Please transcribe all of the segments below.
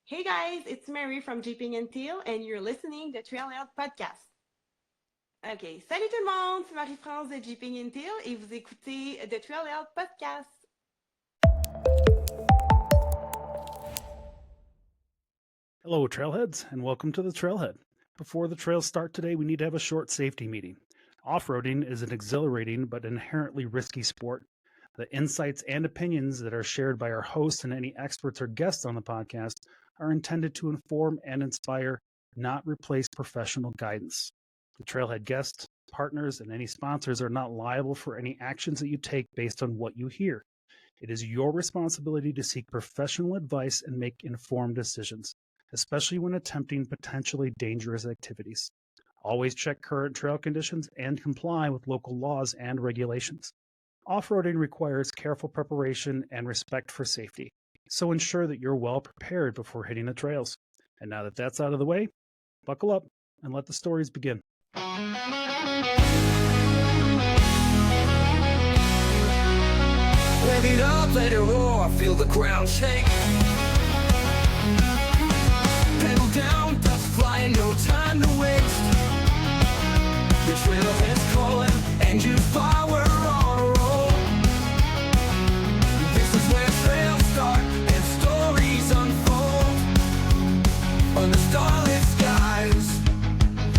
Hey guys, it's Mary from Jeeping and Teal, and you're listening to Trailhead Podcast. Ok, salut tout le monde, c'est Marie-France de Jeeping and Teal et vous écoutez The Trailhead Podcast. Hello, Trailheads, and welcome to the Trailhead. Before the trails start today, we need to have a short safety meeting. Off-roading is an exhilarating but inherently risky sport. The insights and opinions that are shared by our hosts and any experts or guests on the podcast are intended to inform and inspire, not replace professional guidance. The Trailhead guests, partners, and any sponsors are not liable for any actions that you take based on what you hear. It is your responsibility to seek professional advice and make informed decisions, especially when attempting potentially dangerous activities. Always check current trail conditions and comply with local laws and regulations. Off-roading requires careful preparation and respect for safety, so ensure that you're well prepared before hitting the trails. And now that that's out of the way, buckle up and let the stories begin. Let it up, let it roar, feel the ground shake. Pedal down, dust flying, no time to waste. The trailhead's calling, and you power on a roll. This is where trails start and stories unfold. On the starlit skies,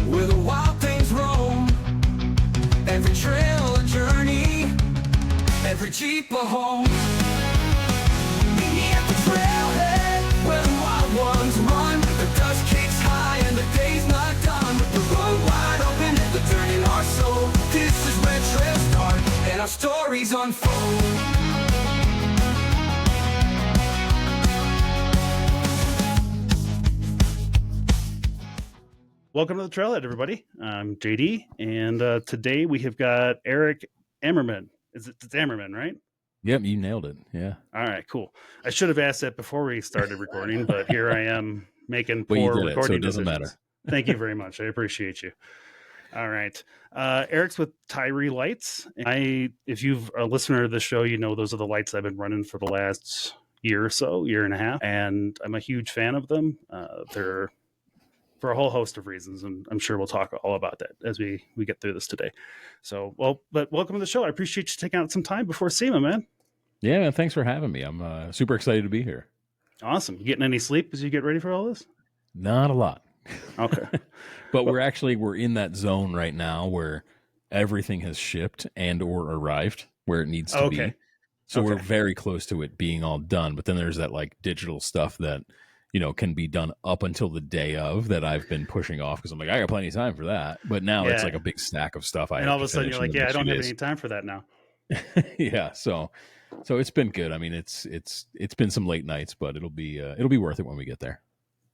where the wild things roam. Every trail a journey, every Jeep a home. Meet me at the trailhead, where the wild ones run. The dust kicks high and the day's not done. The road wide open and the dirt in our soul. This is where trails start and our stories unfold. Welcome to the Trailhead, everybody. I'm JD, and today we have got Eric Ammerman. It's Ammerman, right? Yep, you nailed it. Yeah. All right, cool. I should have asked that before we started recording, but here I am making Well, you poor did it, so recording it doesn't decisions. matter. Thank you very much. I appreciate you. All right. Eric's with Tyri Lights. If you've a listener to the show, you know those are the lights I've been running for the last year or so, year and a half, and I'm a huge fan of them. They're for a whole host of reasons, and I'm sure we'll talk all about that as we get through this today. So, but welcome to the show. I appreciate you taking out some time before SEMA, man. Yeah, man, thanks for having me. I'm super excited to be here. Awesome. You getting any sleep as you get ready for all this? Not a lot. Okay. But we're in that zone right now where everything has shipped and or arrived where it needs to be. So we're very close to it being all done. But then there's that like digital stuff that, you know, can be done up until the day of that I've been pushing off because I'm like, I got plenty of time for that. But now it's like a big stack of stuff. And all of a sudden you're like, yeah, I don't have any time for that now. Yeah. So it's been good. I mean, it's been some late nights, but it'll be worth it when we get there.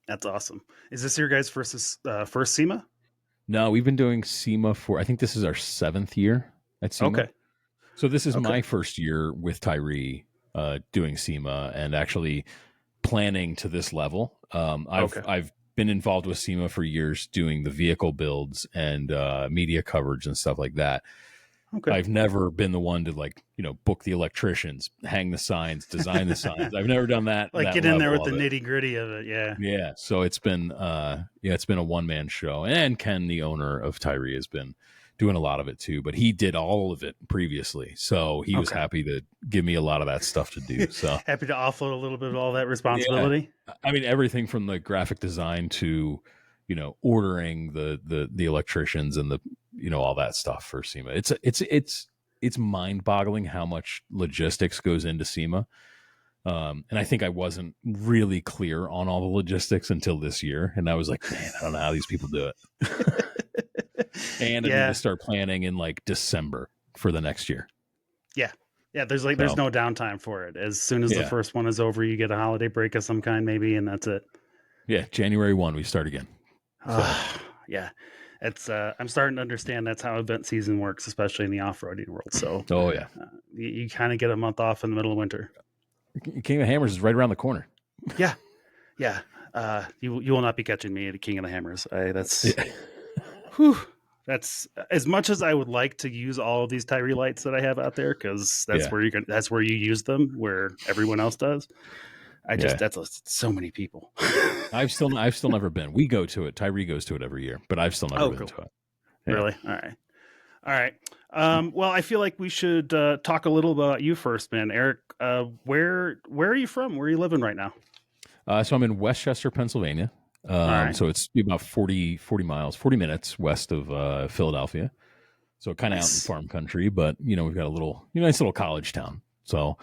That's awesome. Is this your guys' first SEMA? No, we've been doing SEMA for, I think this is our 7th year at SEMA. Okay. So this is my first year with Tyri doing SEMA and actually planning to this level. I've been involved with SEMA for years doing the vehicle builds and media coverage and stuff like that. Okay. I've never been the one to like, you know, book the electricians, hang the signs, design the signs. I've never done that. Like get in there with the nitty gritty of it. Yeah. Yeah. So it's been a one-man show, and Ken, the owner of Tyri, has been doing a lot of it too, but he did all of it previously. So he was happy to give me a lot of that stuff to do. So happy to offload a little bit of all that responsibility. Yeah. I mean, everything from the graphic design to, you know, ordering the electricians and the, you know, all that stuff for SEMA. It's mind-boggling how much logistics goes into SEMA. And I think I wasn't really clear on all the logistics until this year. And I was like, man, I don't know how these people do it. And I need to start planning in like December for the next year. Yeah. Yeah. There's no downtime for it. As soon as the first one is over, you get a holiday break of some kind, maybe, and that's it. Yeah. January 1, we start again. So. Yeah. It's I'm starting to understand that's how event season works, especially in the off-roading world. So, you kind of get a month off in the middle of winter. King of the Hammers is right around the corner. Yeah. Yeah. You will not be catching me at King of the Hammers. That's as much as I would like to use all of these Tyri lights that I have out there, because that's where you use them, where everyone else does. That's so many people. I've still never been. We go to it. Tyri goes to it every year, but I've still never been to it. Yeah. Really? All right. Well, I feel like we should talk a little about you first, man. Eric, where are you from? Where are you living right now? So I'm in Westchester, Pennsylvania. Right. So it's about 40 minutes west of Philadelphia. So kind of out in farm country, but we've got a nice little college town. So,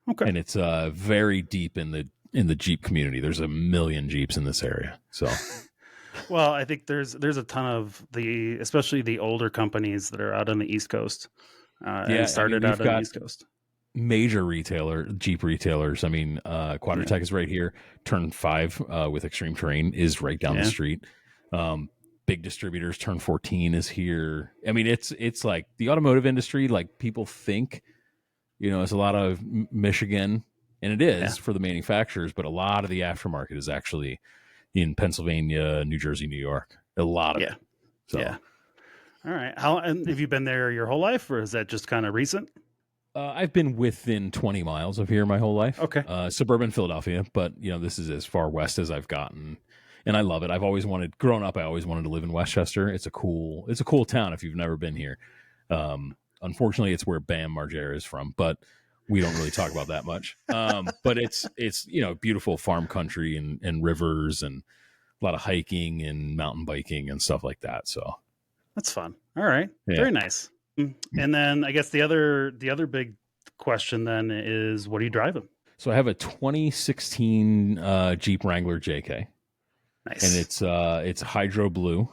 okay. And it's very deep in the Jeep community. There's 1 million Jeeps in this area. So, well, I think there's a ton of especially the older companies that are out on the East Coast. And started out on the East Coast. Major Jeep retailers. I mean, Quadratec is right here. Turn 5 with Extreme Terrain is right down the street. Big distributors. Turn 14 is here. I mean, it's like the automotive industry. Like people think, it's a lot of Michigan, and it is for the manufacturers, but a lot of the aftermarket is actually in Pennsylvania, New Jersey, New York. A lot of it. So. Yeah. All right. And have you been there your whole life, or is that just kind of recent? I've been within 20 miles of here my whole life. Okay. Suburban Philadelphia, but this is as far west as I've gotten, and I love it. Growing up, I always wanted to live in Westchester. It's a cool town if you've never been here. Unfortunately, it's where Bam Margera is from, but we don't really talk about that much. But it's beautiful farm country and rivers and a lot of hiking and mountain biking and stuff like that. So that's fun. All right. Yeah. Very nice. And then I guess the other big question then is, what are you driving? So I have a 2016 Jeep Wrangler JK. Nice. And it's hydro blue.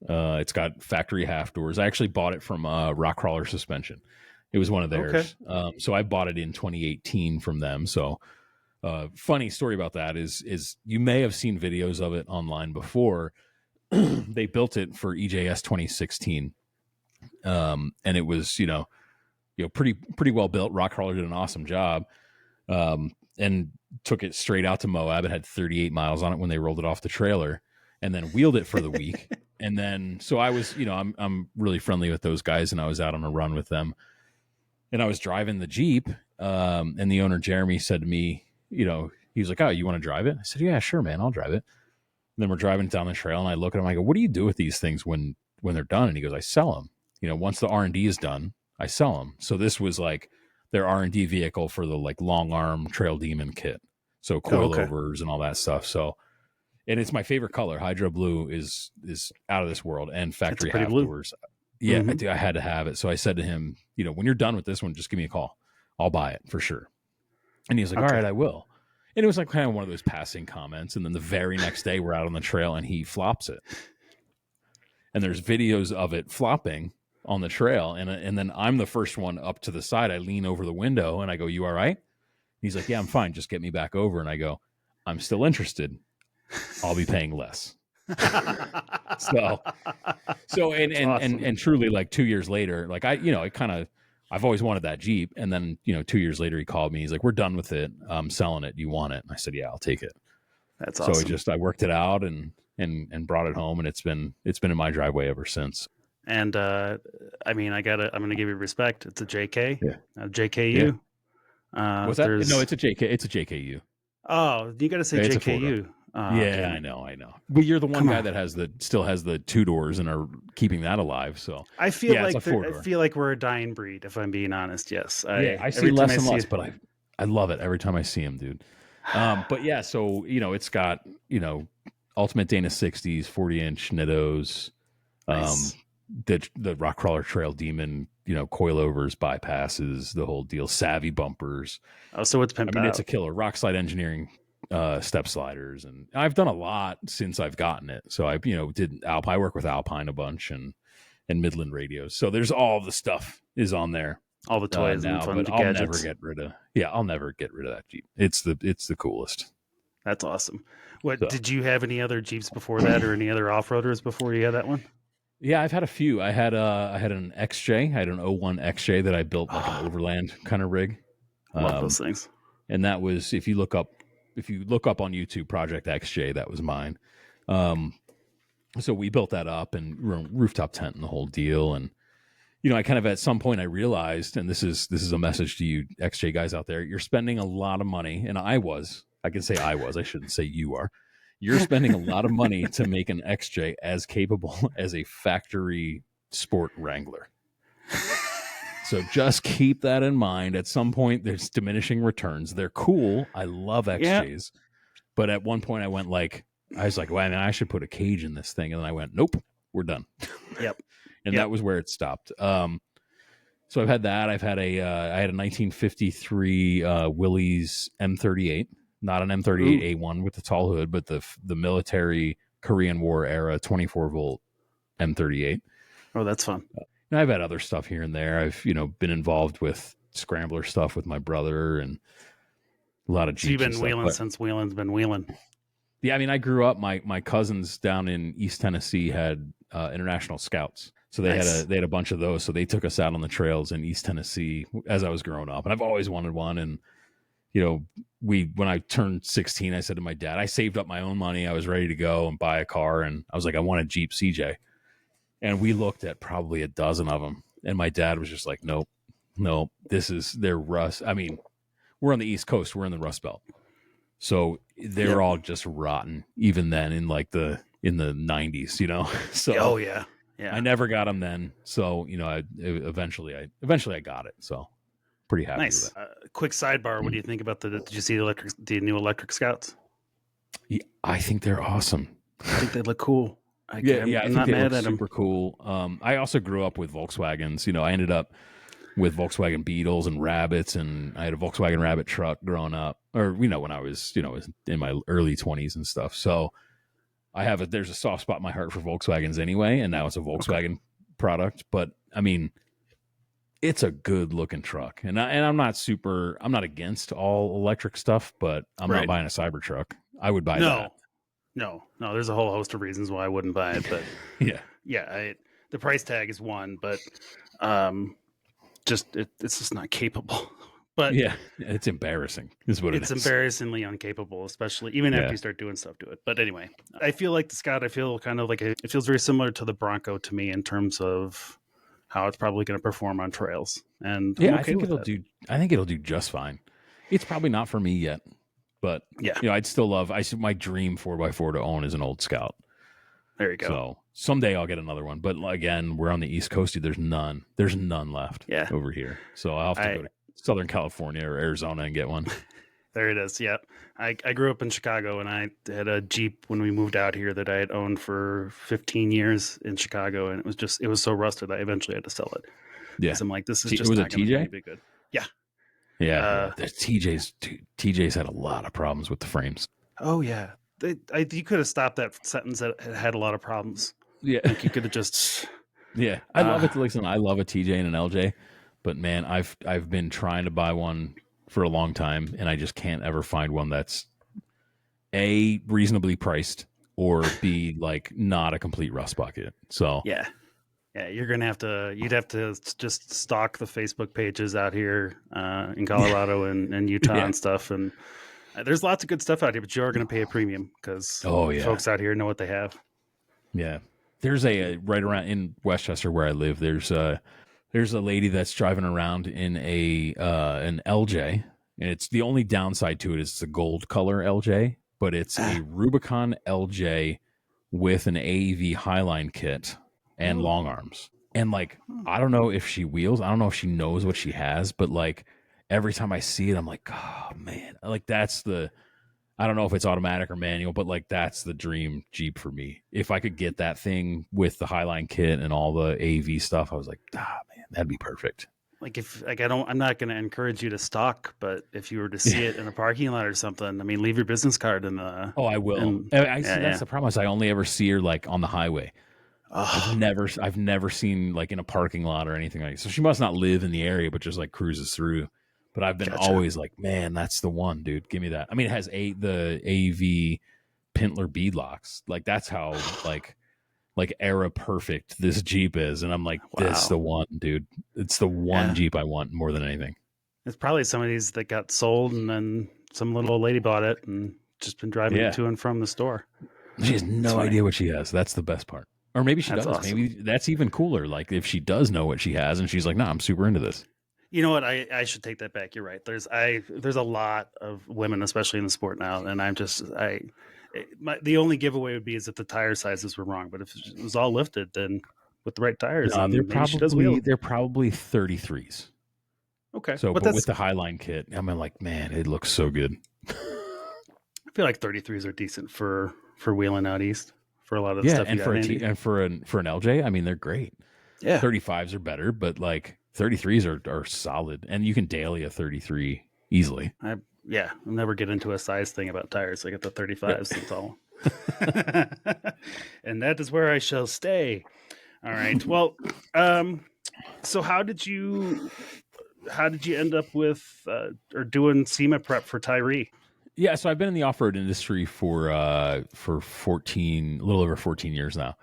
It's got factory half doors. I actually bought it from Rock Crawler Suspension. It was one of theirs. Okay. So I bought it in 2018 from them. So funny story about that is you may have seen videos of it online before. They built it for EJS 2016. And it was, pretty well built. Rock Crawler did an awesome job. And took it straight out to Moab. It had 38 miles on it when they rolled it off the trailer, and then wheeled it for the week. And then, so I was, I'm really friendly with those guys, and I was out on a run with them, and I was driving the Jeep. And the owner, Jeremy, said to me, he was like, "Oh, you want to drive it?" I said, "Yeah, sure, man, I'll drive it." And then we're driving down the trail, and I look at him, I go, "What do you do with these things when they're done?" And he goes, "I sell them. Once the R&D is done, I sell them." So this was like their R&D vehicle for the like long arm Trail Demon kit. So coilovers and all that stuff. So, and it's my favorite color. Hydro blue is out of this world, and factory half doors. Yeah, I had to have it. So I said to him, when you're done with this one, just give me a call. I'll buy it for sure. And he was like, "All right, I will." And it was like kind of one of those passing comments. And then the very next day we're out on the trail and he flops it. And there's videos of it flopping on the trail. And then I'm the first one up to the side. I lean over the window and I go, "You all right?" He's like, "Yeah, I'm fine. Just get me back over." And I go, "I'm still interested. I'll be paying less." so awesome. and truly, like 2 years later, like I've always wanted that Jeep. And then, 2 years later he called me. He's like, "We're done with it. I'm selling it. Do you want it?" And I said, "Yeah, I'll take it." That's awesome. So I worked it out and brought it home, and it's been in my driveway ever since. And I'm going to give you respect. It's a JK, JKU. Yeah. What's that? No, it's a JK. It's a JKU. Oh, you got to say JKU. Yeah, I know. But you're the one guy that still has the 2 doors and are keeping that alive. So I feel like we're a dying breed, if I'm being honest. Yes, I see less and less, but I love it every time I see him, dude. But yeah, so it's got Ultimate Dana 60s, 40-inch Nittos, nice. The Rock Crawler Trail Demon, coilovers, bypasses, the whole deal, savvy bumpers. Oh, so it's pimped out. It's a killer. Rock Slide Engineering step sliders, and I've done a lot since I've gotten it. So I did Alpine. I work with Alpine a bunch and Midland radios. So there's all the stuff is on there. All the toys and fun but gadgets. I'll never get rid of that Jeep. It's the coolest. That's awesome. Did you have any other Jeeps before that, or any other off-roaders before you had that one? Yeah, I've had a few. I had an XJ. I had an 01 XJ that I built like an overland kind of rig. Love those things. And that was, if you look up on YouTube, Project XJ, that was mine. So we built that up and rooftop tent and the whole deal. And I kind of at some point I realized, and this is a message to you XJ guys out there, you're spending a lot of money, and I I can say I was. I shouldn't say you are. You're spending a lot of money to make an XJ as capable as a factory sport Wrangler. So just keep that in mind. At some point, there's diminishing returns. They're cool. I love XJs. Yeah. But at one point, I was like, well, I should put a cage in this thing. And then I went, nope, we're done. Yep. And that was where it stopped. So I've had that. I had a 1953 Willys M38, not an M38A1 with the tall hood, but the military Korean War era 24 volt M38. Oh, that's fun. And I've had other stuff here and there. I've, been involved with scrambler stuff with my brother and a lot of Jeeps. So you've been wheeling since wheeling's been wheeling. Yeah, I mean, I grew up. My cousins down in East Tennessee had International Scouts, so they had a bunch of those. So they took us out on the trails in East Tennessee as I was growing up, and I've always wanted one. And when I turned 16, I said to my dad, I saved up my own money. I was ready to go and buy a car, and I was like, I want a Jeep CJ. And we looked at probably a dozen of them, and my dad was just like, nope, they're rust. I mean, we're on the East Coast, we're in the Rust Belt, so they're all just rotten. Even then, in the 90s, So I never got them then. So eventually I got it. So pretty happy with it. Quick sidebar: what do you think about did you see the new electric Scouts? Yeah, I think they're awesome. I think they look cool. I think not mad at them. Super cool. I also grew up with Volkswagens. I ended up with Volkswagen Beetles and Rabbits, and I had a Volkswagen Rabbit truck growing up, or when I was in my early 20s and stuff. So there's a soft spot in my heart for Volkswagens anyway, and now it's a Volkswagen product. But I mean, it's a good looking truck, and I'm not against all electric stuff, but I'm not buying a Cybertruck. I would buy that. No, there's a whole host of reasons why I wouldn't buy it, but the price tag is one, but it's just not capable. But yeah, it's embarrassing is what it's embarrassingly incapable, especially even after you start doing stuff to it. But anyway, I feel like the Scout, I feel kind of like it feels very similar to the Bronco to me in terms of how it's probably going to perform on trails. And I think it'll do just fine. It's probably not for me yet. But I'd still love. My dream 4x4 to own is an old Scout. There you go. So someday I'll get another one. But again, we're on the East Coast. There's none left over here. So I'll have to go to Southern California or Arizona and get one. There it is. Yeah, I grew up in Chicago, and I had a Jeep when we moved out here that I had owned for 15 years in Chicago, and it was so rusted I eventually had to sell it. Yeah, I'm like, this is just not going to be good. Yeah. Yeah, the TJ's had a lot of problems with the frames. Oh yeah, you could have stopped that sentence that had a lot of problems. Yeah, like you could have just. Yeah, I love it. Listen, I love a TJ and an LJ, but man, I've been trying to buy one for a long time, and I just can't ever find one that's A, reasonably priced, or B, like not a complete rust bucket. So yeah, you'd have to just stalk the Facebook pages out here in Colorado and Utah and stuff. And there's lots of good stuff out here, but you are going to pay a premium because folks out here know what they have. Yeah. There's right around in Westchester where I live, there's a lady that's driving around in an LJ, and it's the only downside to it is the gold color LJ, but it's a Rubicon LJ with an AEV Highline kit and long arms. And like, I don't know if she wheels. I don't know if she knows what she has, but like every time I see it, I'm like, oh man, like I don't know if it's automatic or manual, but like that's the dream Jeep for me. If I could get that thing with the Highline kit and all the AV stuff, I was like, man, that'd be perfect. Like I'm not going to encourage you to stalk, but if you were to see it in a parking lot or something, I mean, leave your business card in the. Oh, I will. That's the problem. Is I only ever see her like on the highway. I've never seen like in a parking lot or anything like that. So she must not live in the area, but just like cruises through. But I've been always like, man, that's the one, dude. Give me that. I mean, it has the AV Pintler beadlocks. Like that's how like era perfect this Jeep is. And I'm like, this is the one, dude. It's the one Jeep I want more than anything. It's probably some of these that got sold and then some little old lady bought it and just been driving it to and from the store. She has no idea what she has. That's the best part. Or maybe she does. Awesome. Maybe that's even cooler. Like if she does know what she has and she's like, I'm super into this. You know what? I should take that back. You're right. There's a lot of women, especially in the sport now, and the only giveaway would be is if the tire sizes were wrong. But if it was all lifted, then with the right tires, No, then maybe she does wheel. they're probably 33s. Okay, So, but but with the Highline kit, I'm like, man, it looks so good. I feel like 33s are decent for wheeling out east for a lot of the stuff. And for an LJ, I mean, they're great. Yeah, 35s are better, but like 33s are solid, and you can daily a 33 easily. I'll never get into a size thing about tires. I get the 35s. That's all. And that is where I shall stay. All right. Well, so how did you end up with or doing SEMA prep for Tyri? Yeah, so I've been in the off-road industry for a little over 14 years now.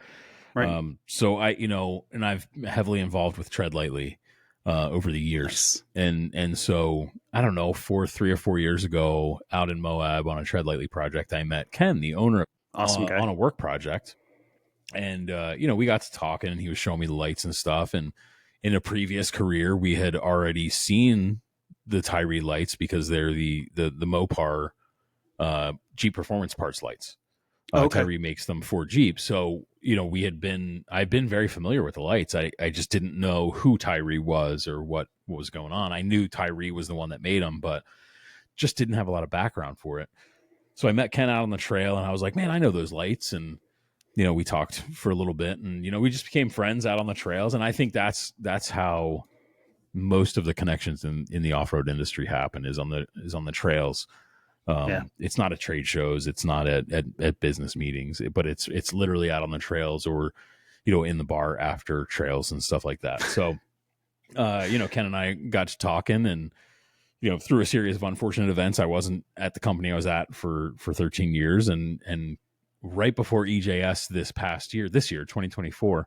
Right. So and I've heavily involved with Tread Lightly over the years. Nice. And so I don't know, 3 or 4 years ago out in Moab on a Tread Lightly project, I met Ken, the owner, awesome guy, on a work project. And, we got to talking and he was showing me the lights and stuff. And in a previous career, we had already seen the Tyri lights because they're the Mopar Jeep performance parts lights. Okay. Tyri makes them for Jeep. So, I've been very familiar with the lights. I just didn't know who Tyri was or what was going on. I knew Tyri was the one that made them, but just didn't have a lot of background for it. So I met Ken out on the trail and I was like, man, I know those lights. And, we talked for a little bit and, we just became friends out on the trails. And I think that's how most of the connections in the off-road industry happen is on the trails. It's not at trade shows. It's not at business meetings, but it's literally out on the trails or, in the bar after trails and stuff like that. So, Ken and I got to talking and, through a series of unfortunate events, I wasn't at the company I was at for 13 years. And right before EJS this year, 2024,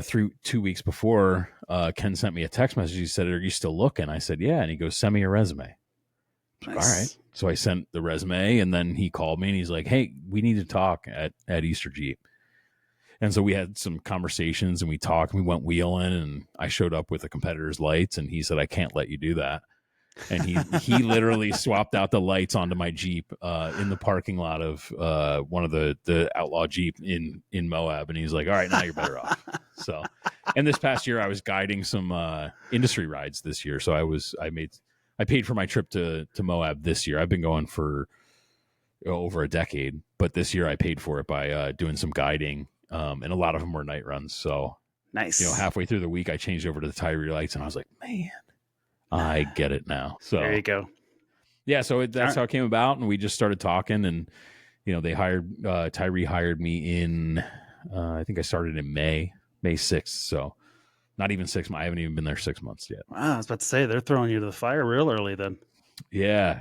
through 2 weeks before, Ken sent me a text message. He said, "Are you still looking?" I said, "Yeah." And he goes, "Send me your resume." Nice. All right. So I sent the resume and then he called me and he's like, "Hey, we need to talk at Easter Jeep." And so we had some conversations and we talked and we went wheeling and I showed up with a competitor's lights and he said, "I can't let you do that." And he literally swapped out the lights onto my Jeep in the parking lot of one of the Outlaw Jeep in Moab. And he's like, "All right, now you're better off." So, and this past year I was guiding some industry rides this year. So I paid for my trip to Moab this year. I've been going for over a decade, but this year I paid for it by doing some guiding, and a lot of them were night runs. So nice. Halfway through the week, I changed over to the Tyri lights, and I was like, man, I get it now. So there you go. Yeah, so that's how it came about, and we just started talking, and they hired Tyri hired me in. I think I started in May 6th. So. Not even 6 months. I haven't even been there 6 months yet. Wow, I was about to say they're throwing you to the fire real early then. Yeah.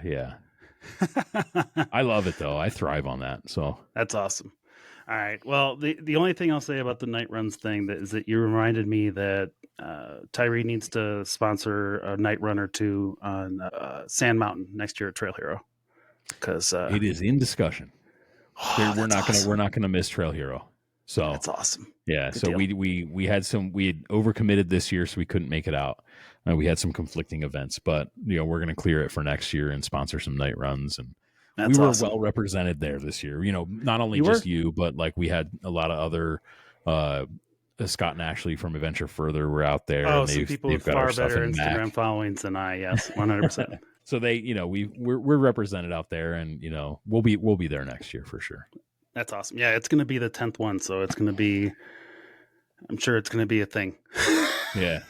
I love it though. I thrive on that. So that's awesome. All right. Well, the only thing I'll say about the night runs thing is that you reminded me that Tyri needs to sponsor a night run or two on Sand Mountain next year at Trail Hero because it is in discussion. We're not gonna miss Trail Hero. So that's awesome. Yeah. Good so deal. we had overcommitted this year, so we couldn't make it out. We had some conflicting events, but we're going to clear it for next year and sponsor some night runs. And we were awesome. Well represented there this year. Not only you, but like we had a lot of other Scott and Ashley from Adventure Further were out there. Oh, and some people with far better Instagram followings than I. Yes, 100%. So they, we're represented out there, and we'll be there next year for sure. That's awesome. Yeah, it's going to be the 10th one, so it's going to be. I'm sure it's going to be a thing. Yeah.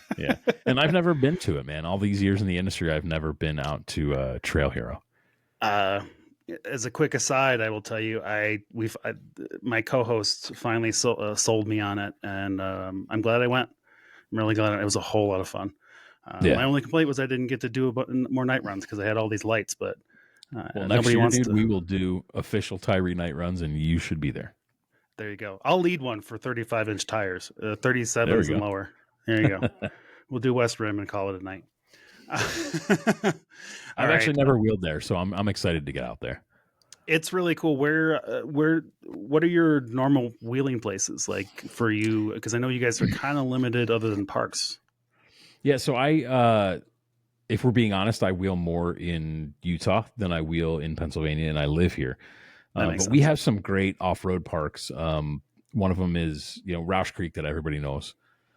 And I've never been to it, man. All these years in the industry, I've never been out to Trail Hero. As a quick aside, I will tell you, my co-hosts finally sold me on it, and I'm glad I went. I'm really glad it was a whole lot of fun. My only complaint was I didn't get to do more night runs because I had all these lights, but next year, dude, we will do official Tyri night runs, and you should be there. There you go. I'll lead one for 35-inch tires, 37s and lower. There you go. We'll do West Rim and call it a night. I've actually never wheeled there, so I'm excited to get out there. It's really cool. What are your normal wheeling places like for you? Because I know you guys are kind of limited other than parks. Yeah, so if we're being honest, I wheel more in Utah than I wheel in Pennsylvania, and I live here. That makes But we sense. have some great off-road parks. One of them is, Roush Creek that everybody knows.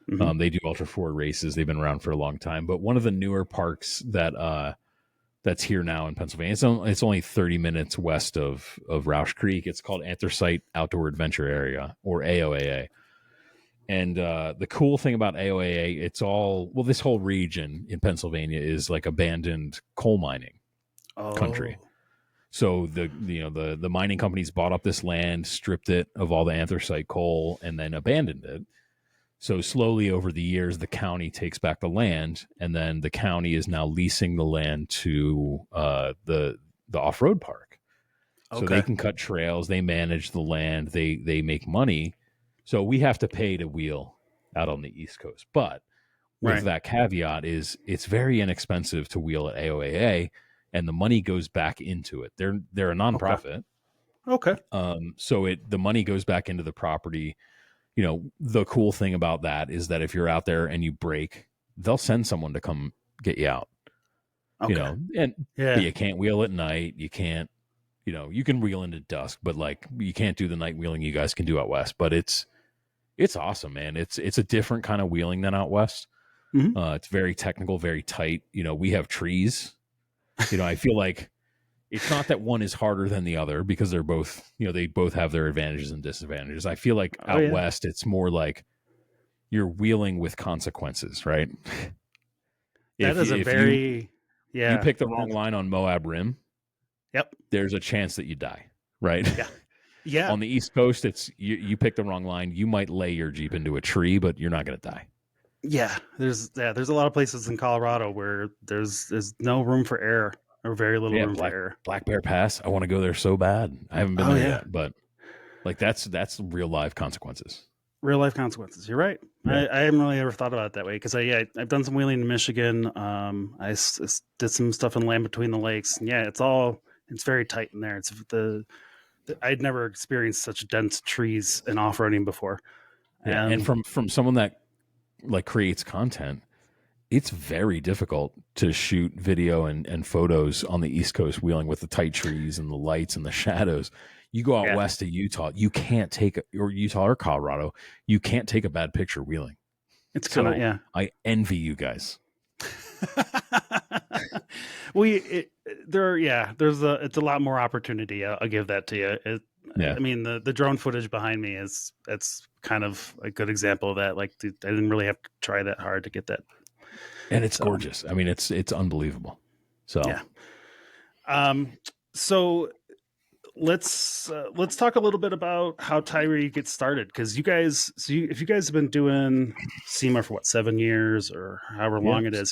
Mhm. They do Ultra 4 races. They've been around for a long time. But one of the newer parks that's here now in Pennsylvania, it's only 30 minutes west of Roush Creek. It's called Anthracite Outdoor Adventure Area, or AOAA. And the cool thing about AOAA, this whole region in Pennsylvania is like abandoned coal mining country. Oh, So the mining companies bought up this land, stripped it of all the anthracite coal, and then abandoned it. So slowly over the years, the county takes back the land, and then the county is now leasing the land to the off-road park. So okay. they can cut trails, they manage the land, they make money. So we have to pay to wheel out on the East Coast. But with Right. that caveat is it's very inexpensive to wheel at AOAA, and the money goes back into it. They're a nonprofit. Okay. So the money goes back into the property. The cool thing about that is that if you're out there and you break, they'll send someone to come get you out. Okay. But Yeah. you can't wheel at night. You can't, you can wheel into dusk, but like you can't do the night wheeling you guys can do out west. But it's awesome, man. It's a different kind of wheeling than out west. Mhm. It's very technical, very tight. We have trees. I feel like it's not that one is harder than the other because they're both, they both have their advantages and disadvantages. I feel like Oh, out yeah. west, it's more like you're wheeling with consequences, right? That is a very you pick the wrong line on Moab Rim, Yep. there's a chance that you die, right? Yeah. Yeah. On the East Coast, it's you pick the wrong line, you might lay your Jeep into a tree, but you're not going to die. Yeah. There's a lot of places in Colorado where there's no room for error, or very little room for error. Black Bear Pass, I want to go there so bad. I haven't been there yet, but like that's real life consequences. Real life consequences. You're right. Yeah. I haven't really ever thought about it that way because I've done some wheeling in Michigan. I did some stuff in Land Between the Lakes. And yeah, it's very tight in there. It's I'd never experienced such dense trees in off-roading before. Yeah, and from someone that like creates content, it's very difficult to shoot video and photos on the East Coast wheeling with the tight trees and the lights and the shadows. You go out west to Utah, you can't or Utah or Colorado, you can't take a bad picture wheeling. It's kind of, I envy you guys. It's a lot more opportunity. I'll give that to you. I mean, the drone footage behind me it's kind of a good example of that. Like, I didn't really have to try that hard to get that. And it's gorgeous. I mean, it's unbelievable. So, so let's talk a little bit about how Tyri gets started, because if you guys have been doing SEMA for 7 years or however long it is,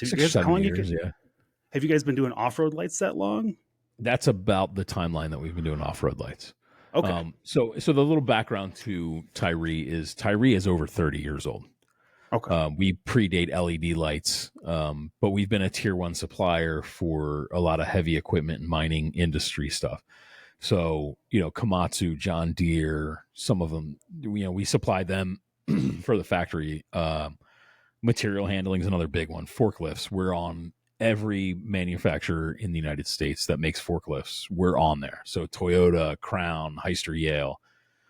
have you guys been doing off-road lights that long? That's about the timeline that we've been doing off-road lights. Okay. So the little background to Tyri is over 30 years old. Okay. We predate LED lights, but we've been a tier 1 supplier for a lot of heavy equipment and mining industry stuff. So, Komatsu, John Deere, some of them, we supply them for the factory. Material handling is another big one. Forklifts, we're on every manufacturer in the United States that makes forklifts. We're on there. So Toyota, Crown, Hyster, Yale,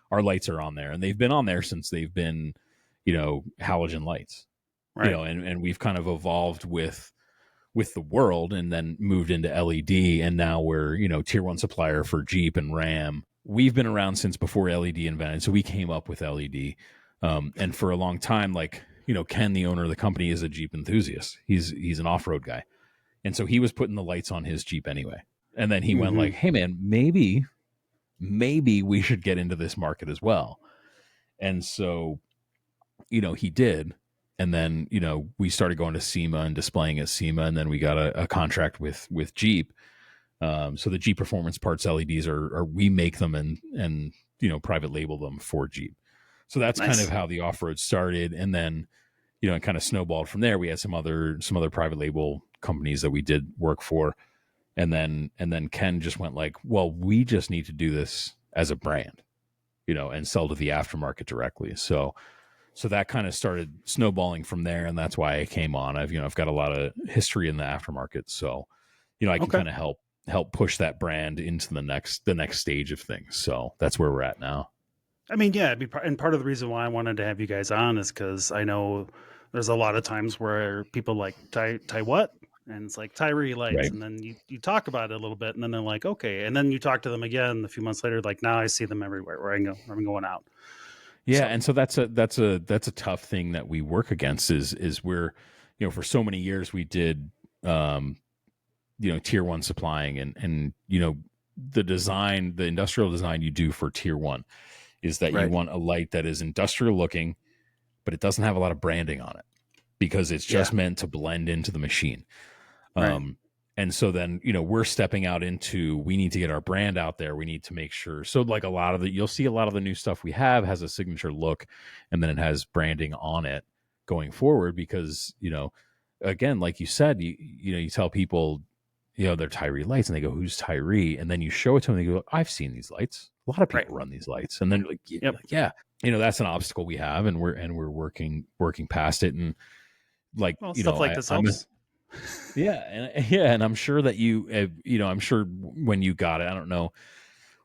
our lights are on there, and they've been on there since they've been, halogen lights, right. And we've kind of evolved with the world and then moved into LED. And now we're, tier 1 supplier for Jeep and Ram. We've been around since before LED invented. So we came up with LED. And for a long time, like, Ken, the owner of the company, is a Jeep enthusiast. He's an off-road guy. And so he was putting the lights on his Jeep anyway. And then he went like, hey man, maybe we should get into this market as well. And so, he did. And then, we started going to SEMA and displaying at SEMA, and then we got a contract with Jeep. So the Jeep Performance Parts LEDs are we make them and private label them for Jeep. So that's nice. Kind of how the off-road started. And then, it kind of snowballed from there. We had some other private label companies that we did work for. And then Ken just went like, well, we just need to do this as a brand, and sell to the aftermarket directly. So So that kind of started snowballing from there, and that's why I came on. I've got a lot of history in the aftermarket, so I can kind of help push that brand into the next stage of things. So that's where we're at now. I mean, yeah, and part of the reason why I wanted to have you guys on is because I know there's a lot of times where people like Ty what? And it's like Tyri Lights, Right. and then you talk about it a little bit, and then they're like, okay, and then you talk to them again a few months later, like now I see them everywhere where I'm going out. Yeah, and so that's a tough thing that we work against is we're, for so many years we did tier 1 supplying, and the industrial design you do for tier 1 is that you want a light that is industrial looking, but it doesn't have a lot of branding on it because it's just meant to blend into the machine. Right. And so then, we're stepping out into, we need to get our brand out there. We need to make sure. So like you'll see a lot of the new stuff we have has a signature look, and then it has branding on it going forward because, again, like you said, you tell people, they're Tyri Lights, and they go, who's Tyri? And then you show it to them, and they go, I've seen these lights. A lot of people run these lights. And then you're like, yeah, that's an obstacle we have, and we're working past it. And like, stuff like this helps. And I'm sure that I'm sure when you got it, I don't know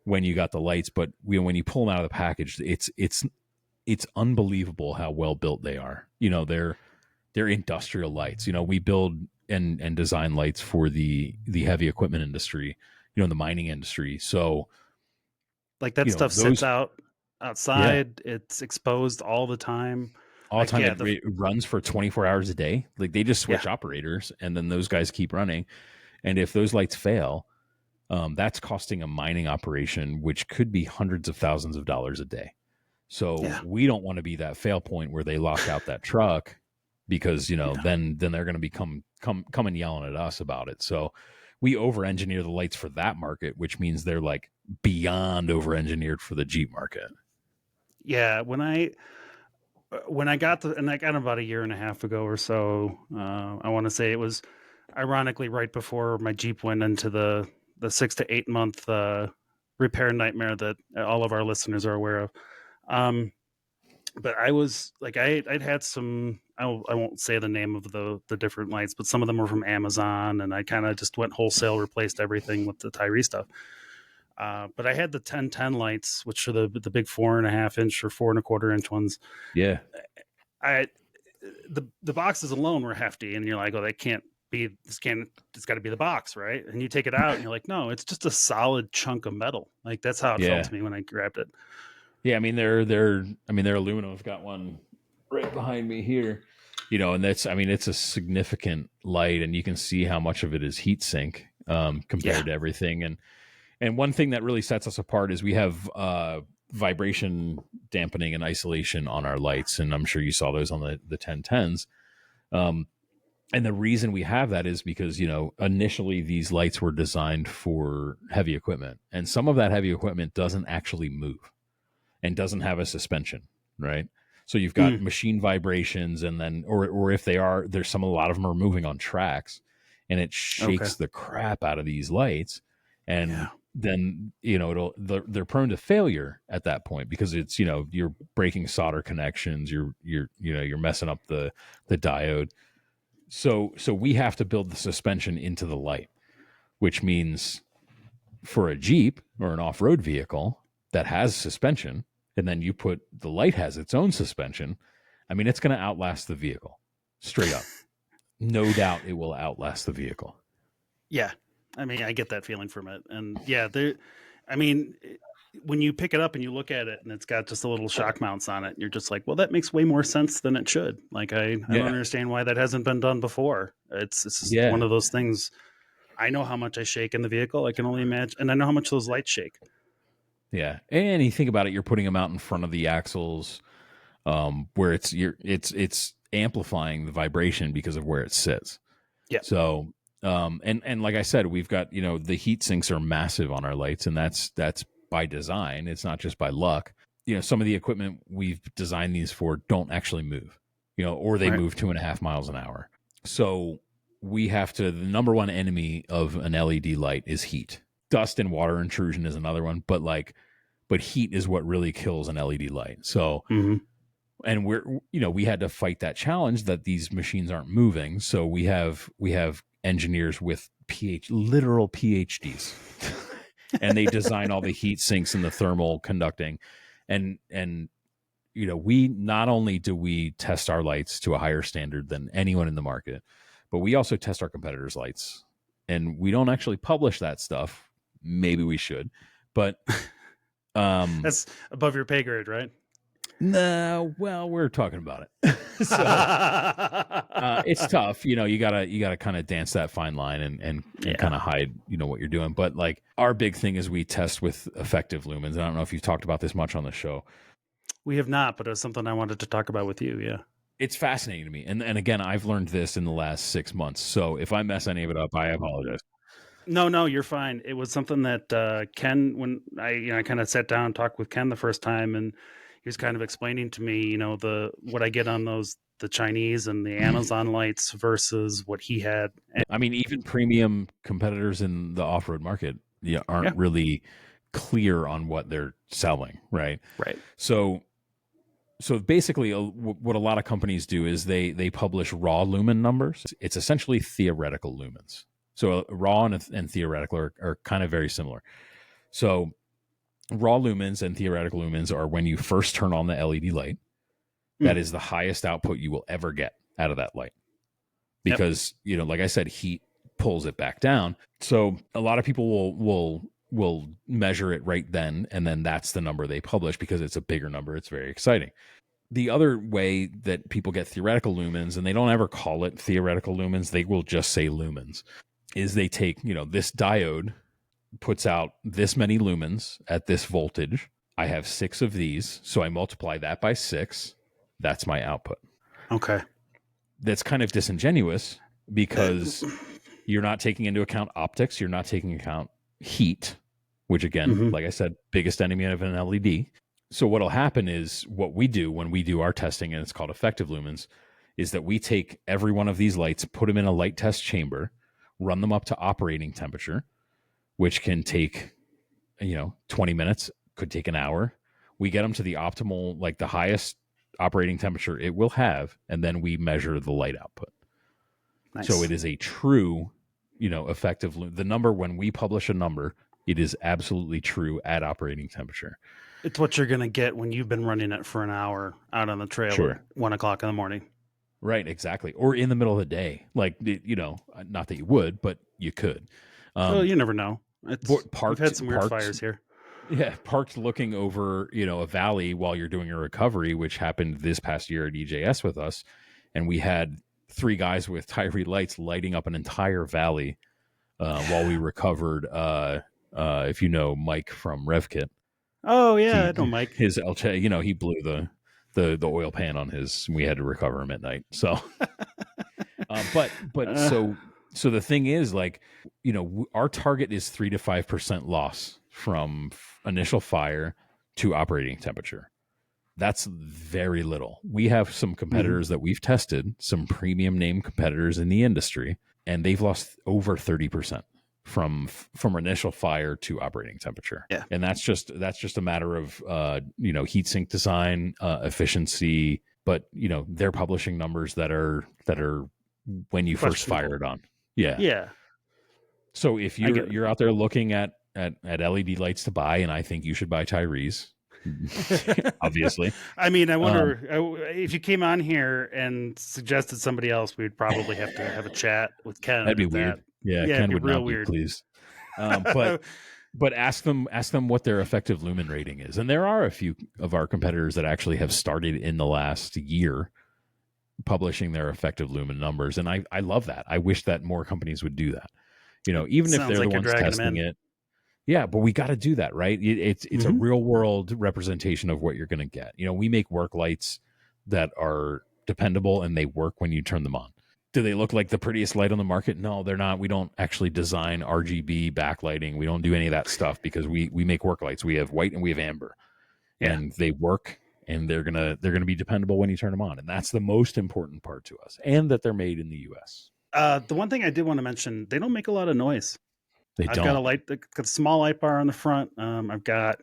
when you got the lights, but when you pull them out of the package, it's unbelievable how well built they are. They're industrial lights. We build and design lights for the heavy equipment industry, in the mining industry. So like that stuff sits outside. Yeah. It's exposed all the time. All the time. It runs for 24 hours a day. Like they just switch operators, and then those guys keep running. And if those lights fail, that's costing a mining operation, which could be hundreds of thousands of dollars a day. So we don't want to be that fail point where they lock out that truck because, then they're going to be come and yelling at us about it. So we over-engineer the lights for that market, which means they're like beyond over-engineered for the Jeep market. Yeah. When I got and I got about a year and a half ago or so, I want to say it was ironically right before my Jeep went into the 6 to 8 month repair nightmare that all of our listeners are aware of. But I was like, I'd had some, I won't say the name of the different lights, but some of them were from Amazon, and I kind of just went wholesale, replaced everything with the Tyri stuff. But I had the 1010 lights, which are the big 4.5 inch or 4 1/4 inch ones. Yeah. The boxes alone were hefty, and you're like, oh, that can't be, it's got to be the box, right? And you take it out and you're like, no, it's just a solid chunk of metal. Like that's how it felt to me when I grabbed it. Yeah. I mean, they're aluminum. I've got one right behind me here, and it's a significant light, and you can see how much of it is heat sink, compared to everything. And one thing that really sets us apart is we have vibration dampening and isolation on our lights. And I'm sure you saw those on the 1010s. And the reason we have that is because, initially these lights were designed for heavy equipment. And some of that heavy equipment doesn't actually move and doesn't have a suspension, right? So you've got machine vibrations, and then, or if they are, a lot of them are moving on tracks, and it shakes the crap out of these lights. And then they're prone to failure at that point because it's you're breaking solder connections, you're messing up the diode. So we have to build the suspension into the light, which means for a Jeep or an off-road vehicle that has suspension, and then you put the light has its own suspension, I mean, it's going to outlast the vehicle straight up. No doubt it will outlast the vehicle. Yeah. I mean, I get that feeling from it. And when you pick it up and you look at it and it's got just a little shock mounts on it, you're just like, well, that makes way more sense than it should. Like, I don't understand why that hasn't been done before. It's just one of those things. I know how much I shake in the vehicle. I can only imagine. And I know how much those lights shake. Yeah. And you think about it, you're putting them out in front of the axles, where it's amplifying the vibration because of where it sits. Yeah. So, and like I said, we've got, the heat sinks are massive on our lights, and that's by design. It's not just by luck. Some of the equipment we've designed these for don't actually move, or they move 2.5 miles an hour. So we have to, the number one enemy of an LED light is heat. Dust and water intrusion is another one, but heat is what really kills an LED light. So and we had to fight that challenge that these machines aren't moving. So we have engineers with literal PhDs, and they design all the heat sinks and the thermal conducting, and we not only do we test our lights to a higher standard than anyone in the market, but we also test our competitors' lights, and we don't actually publish that stuff. Maybe we should, but that's above your pay grade, right? No, well, we're talking about it. So it's tough. You gotta kind of dance that fine line and kind of hide, what you're doing. But like our big thing is we test with effective lumens. I don't know if you've talked about this much on the show. We have not, but it was something I wanted to talk about with you. Yeah. It's fascinating to me. And again, I've learned this in the last 6 months. So if I mess any of it up, I apologize. No, you're fine. It was something that Ken, when I kind of sat down and talked with Ken the first time, and he was kind of explaining to me, what I get on the Chinese and the Amazon lights versus what he had. I mean, even premium competitors in the off-road market aren't really clear on what they're selling, right? Right. So basically, what a lot of companies do is they publish raw lumen numbers. It's essentially theoretical lumens. So raw and theoretical are kind of very similar. So raw lumens and theoretical lumens are when you first turn on the LED light. That is the highest output you will ever get out of that light. Because, like I said, heat pulls it back down. So a lot of people will measure it right then, and then that's the number they publish because it's a bigger number. It's very exciting. The other way that people get theoretical lumens, and they don't ever call it theoretical lumens, they will just say lumens, is they take, this diode puts out this many lumens at this voltage. I have 6 of these, so I multiply that by 6. That's my output. Okay. That's kind of disingenuous because you're not taking into account optics. You're not taking into account heat, which again, like I said, biggest enemy of an LED. So what'll happen is what we do when we do our testing, and it's called effective lumens, is that we take every one of these lights, put them in a light test chamber, run them up to operating temperature, which can take, 20 minutes, could take an hour. We get them to the optimal, like the highest operating temperature it will have, and then we measure the light output. Nice. So it is a true, effective. The number, when we publish a number, it is absolutely true at operating temperature. It's what you're going to get when you've been running it for an hour out on the trail at 1 o'clock in the morning. Right, exactly. Or in the middle of the day. Like, not that you would, but you could. Well, you never know. We've had some weird fires here. Yeah, parked looking over, a valley while you're doing a recovery, which happened this past year at EJS with us. And we had 3 guys with Tyri Lights lighting up an entire valley while we recovered, if you know Mike from RevKit. Oh, yeah, I know Mike. His he blew the oil pan on his, we had to recover him at night. So, so the thing is, like, our target is 3 to 5% loss from initial fire to operating temperature. That's very little. We have some competitors that we've tested, some premium name competitors in the industry, and they've lost over 30% from initial fire to operating temperature. Yeah. And that's just a matter of heat sink design, efficiency, but they're publishing numbers that are when you first fire it on. Yeah. Yeah. So if you're out there looking at LED lights to buy, and I think you should buy Tyri's, obviously. I mean, I wonder if you came on here and suggested somebody else, we'd probably have to have a chat with Ken. That'd be weird. Yeah, Ken would not be pleased. But ask them what their effective lumen rating is. And there are a few of our competitors that actually have started in the last year publishing their effective lumen numbers. And I love that. I wish that more companies would do that. Even if they're the ones testing it. Yeah, but we got to do that, right? It's a real world representation of what you're going to get. We make work lights that are dependable and they work when you turn them on. Do they look like the prettiest light on the market? No, they're not. We don't actually design RGB backlighting. We don't do any of that stuff because we make work lights. We have white and we have amber, and they work, and they're gonna be dependable when you turn them on, and that's the most important part to us. And that they're made in the U.S. The one thing I did want to mention, they don't make a lot of noise. I've got a small light bar on the front. I've got,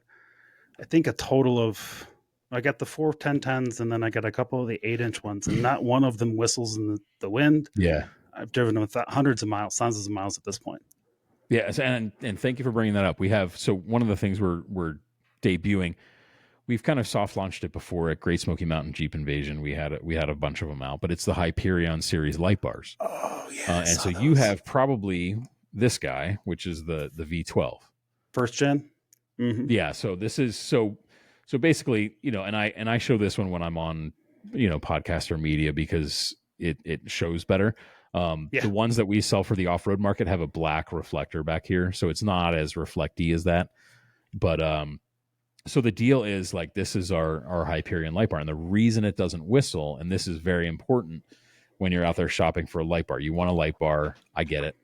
I think, a total of I got the 4 1010s, and then I got a couple of the 8-inch ones, and not one of them whistles in the wind. Yeah. I've driven them hundreds of miles, thousands of miles at this point. Yeah, and thank you for bringing that up. We have, so one of the things we're debuting, we've kind of soft launched it before at Great Smoky Mountain Jeep Invasion. We had a bunch of them out, but it's the Hyperion series light bars. Oh yeah, and so you have probably this guy, which is the V12 first gen. Mm-hmm. Yeah, so this is so basically, you know, and I show this one when I'm on, you know, podcast or media because it shows better. The ones that we sell for the off-road market have a black reflector back here, so it's not as reflecty as that. But so the deal is, like, this is our Hyperion light bar, and the reason it doesn't whistle, and this is very important when you're out there shopping for a light bar. You want a light bar, I get it.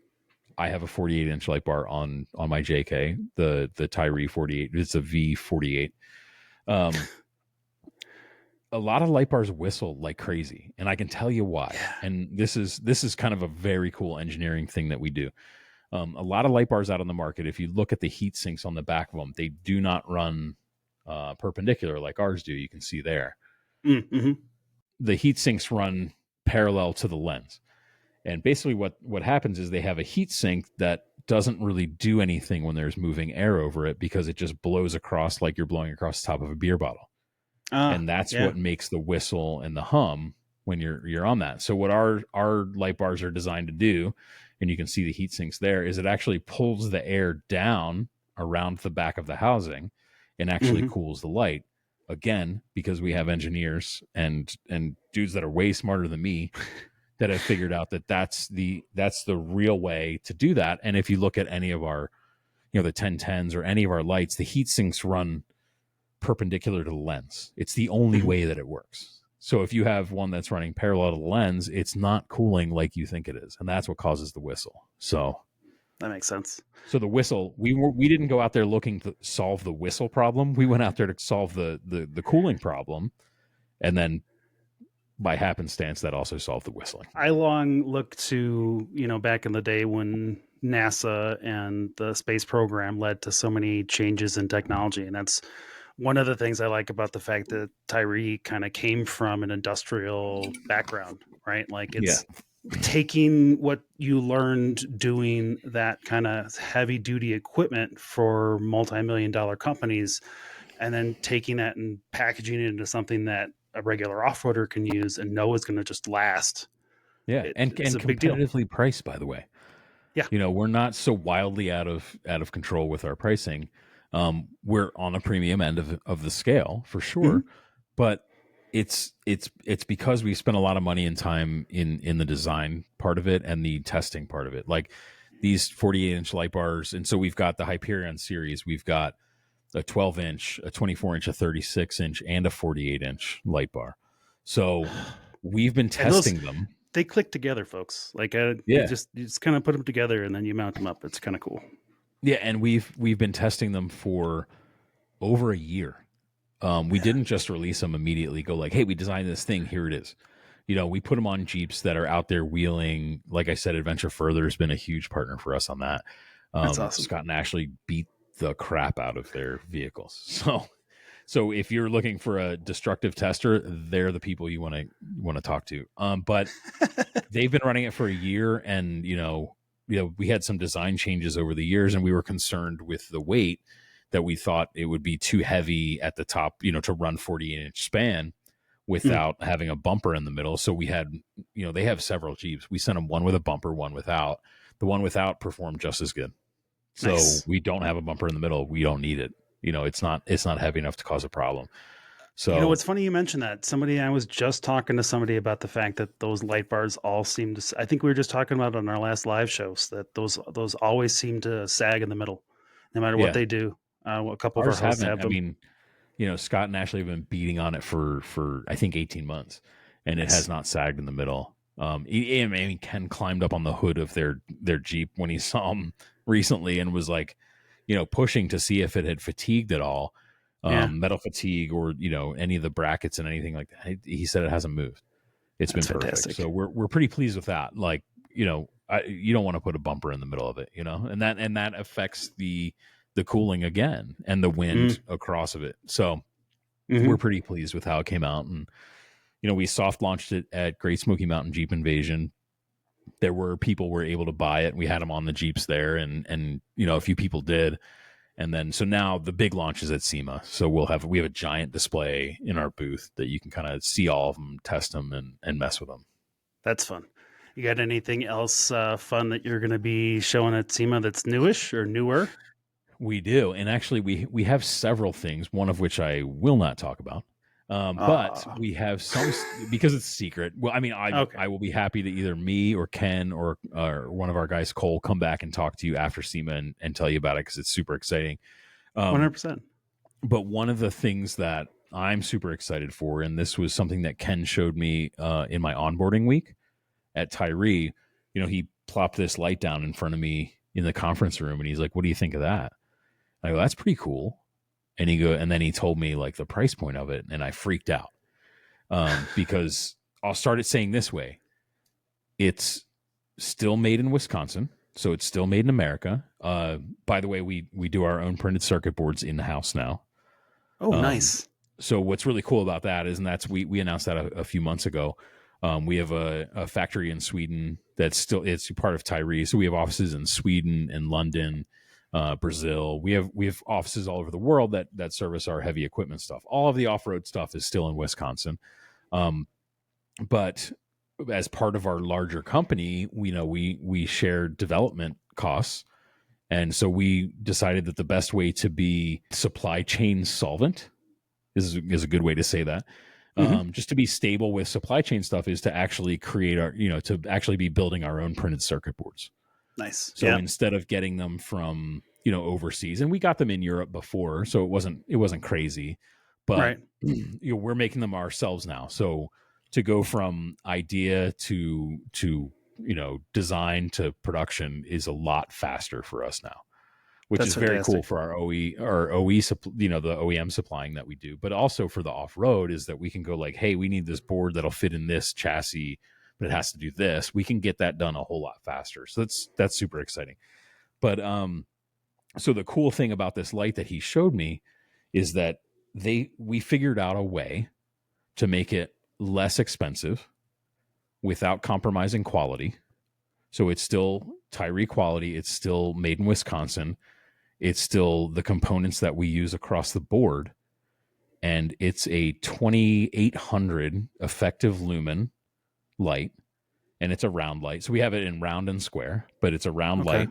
I have a 48-inch light bar on my JK, the Tyri 48. It's a V48. A lot of light bars whistle like crazy, and I can tell you why. Yeah. And this is kind of a very cool engineering thing that we do. A lot of light bars out on the market, if you look at the heat sinks on the back of them, they do not run perpendicular like ours do. You can see there. Mm-hmm. The heat sinks run parallel to the lens. And basically what happens is they have a heat sink that doesn't really do anything when there's moving air over it, because it just blows across like you're blowing across the top of a beer bottle. And that's what makes the whistle and the hum when you're on that. So what our light bars are designed to do, and you can see the heat sinks there, is it actually pulls the air down around the back of the housing and actually cools the light. Again, because we have engineers and dudes that are way smarter than me that have figured out that that's the real way to do that. And if you look at any of our, you know, the 1010s or any of our lights, the heat sinks run perpendicular to the lens. It's the only way that it works. So if you have one that's running parallel to the lens, it's not cooling like you think it is, and that's what causes the whistle. So that makes sense. So the whistle, we didn't go out there looking to solve the whistle problem. We went out there to solve the cooling problem, and then by happenstance, that also solved the whistling. I long looked to, you know, back in the day when NASA and the space program led to so many changes in technology, and that's one of the things I like about the fact that Tyri kind of came from an industrial background, right? Like it's taking what you learned doing that kind of heavy duty equipment for multi-million-dollar companies, and then taking that and packaging it into something that a regular off-roader can use and know is going to just last. Yeah. And competitively priced, by the way. Yeah. You know, we're not so wildly out of control with our pricing. We're on a premium end of the scale for sure, but it's because we spent a lot of money and time in the design part of it and the testing part of it. Like these 48-inch light bars, and so we've got the Hyperion series. We've got a 12-inch, a 24-inch, a 36-inch, and a 48-inch light bar. So we've been testing them. They click together, folks. Like you just kind of put them together and then you mount them up. It's kind of cool. Yeah, and we've been testing them for over a year. We didn't just release them immediately. Go like, hey, we designed this thing. Here it is. You know, we put them on Jeeps that are out there wheeling. Like I said, Adventure Further has been a huge partner for us on that. That's awesome. Scott and Ashley beat the crap out of their vehicles. So if you're looking for a destructive tester, they're the people you want to talk to. But they've been running it for a year, and you know, we had some design changes over the years, and we were concerned with the weight, that we thought it would be too heavy at the top, you know, to run 48-inch span without having a bumper in the middle. So we had, you know, they have several Jeeps. We sent them one with a bumper, one without. The one without performed just as good. So nice. We don't have a bumper in the middle. We don't need it. You know, it's not heavy enough to cause a problem. So, you know, it's funny you mentioned that. I was just talking to somebody about the fact that those light bars all seem to, I think we were just talking about on our last live shows, that those always seem to sag in the middle, no matter what they do. A couple of our hosts have them. I mean, you know, Scott and Ashley have been beating on it for I think 18 months, and it has not sagged in the middle. I mean, Ken climbed up on the hood of their Jeep when he saw them recently and was like, you know, pushing to see if it had fatigued at all. Metal fatigue or, you know, any of the brackets and anything like that. He said it hasn't moved. It's been perfect. Fantastic. So we're pretty pleased with that. Like, you know, you don't want to put a bumper in the middle of it, you know, and that affects the cooling again and the wind across of it. So we're pretty pleased with how it came out. And, we soft launched it at Great Smoky Mountain Jeep Invasion. There were people were able to buy it. We had them on the Jeeps there, and a few people did. And then, so now the big launch is at SEMA. So we have a giant display in our booth that you can kind of see all of them, test them, and mess with them. That's fun. You got anything else fun that you're going to be showing at SEMA that's newish or newer? We do. And actually, we have several things, one of which I will not talk about. But we have some, because it's secret. Well, I mean, I will be happy to either me or Ken or one of our guys, Cole, come back and talk to you after SEMA and tell you about it, because it's super exciting. 100%. But one of the things that I'm super excited for, and this was something that Ken showed me in my onboarding week at Tyri, he plopped this light down in front of me in the conference room, and he's like, "What do you think of that?" I go, "That's pretty cool." And then he told me like the price point of it, and I freaked out because I'll start it saying this way: it's still made in Wisconsin, so it's still made in America. By the way, we do our own printed circuit boards in the house now. Oh, nice. So what's really cool about that is, and that's we announced that a few months ago. We have a factory in Sweden it's part of Tyri. So we have offices in Sweden and London. Brazil. We have offices all over the world that service our heavy equipment stuff. All of the off-road stuff is still in Wisconsin. But as part of our larger company, we share development costs. And so we decided that the best way to be supply chain solvent is a good way to say that. Just to be stable with supply chain stuff is to actually create to actually be building our own printed circuit boards. Nice. So instead of getting them from, overseas, and we got them in Europe before, so it wasn't crazy, but we're making them ourselves now. So to go from idea to design to production is a lot faster for us now, which is very cool for our OE, the OEM supplying that we do, but also for the off-road is that we can go like, hey, we need this board that'll fit in this chassis, but it has to do this. We can get that done a whole lot faster. So that's super exciting. But so the cool thing about this light that he showed me is that we figured out a way to make it less expensive without compromising quality. So it's still Tyri quality. It's still made in Wisconsin. It's still the components that we use across the board. And it's a 2800 effective lumen light, and it's a round light. So we have it in round and square, but it's a round light,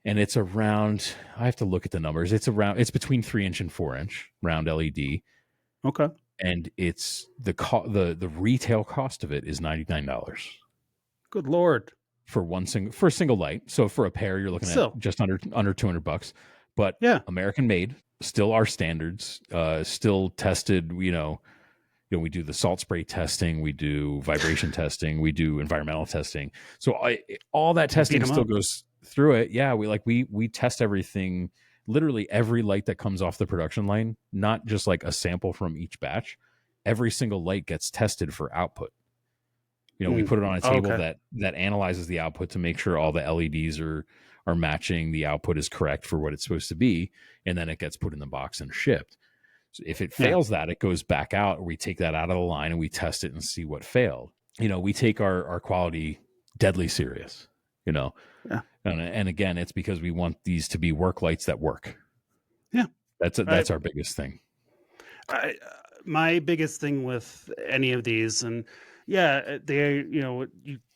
and it's around, I have to look at the numbers. It's between 3-inch and 4-inch round LED. Okay. And it's the retail cost of it is $99. Good Lord. For a single light. So for a pair, you're looking at just under $200, but American made, still our standards, still tested, we do the salt spray testing, we do vibration testing, we do environmental testing. So all that testing still goes through it. Yeah, we test everything, literally every light that comes off the production line, not just like a sample from each batch. Every single light gets tested for output. We put it on a table that analyzes the output to make sure all the LEDs are matching, the output is correct for what it's supposed to be, and then it gets put in the box and shipped. So if it fails that, it goes back out, or we take that out of the line and we test it and see what failed. We take our quality deadly serious, and again, it's because we want these to be work lights that work. Yeah. That's our biggest thing. My biggest thing with any of these, and you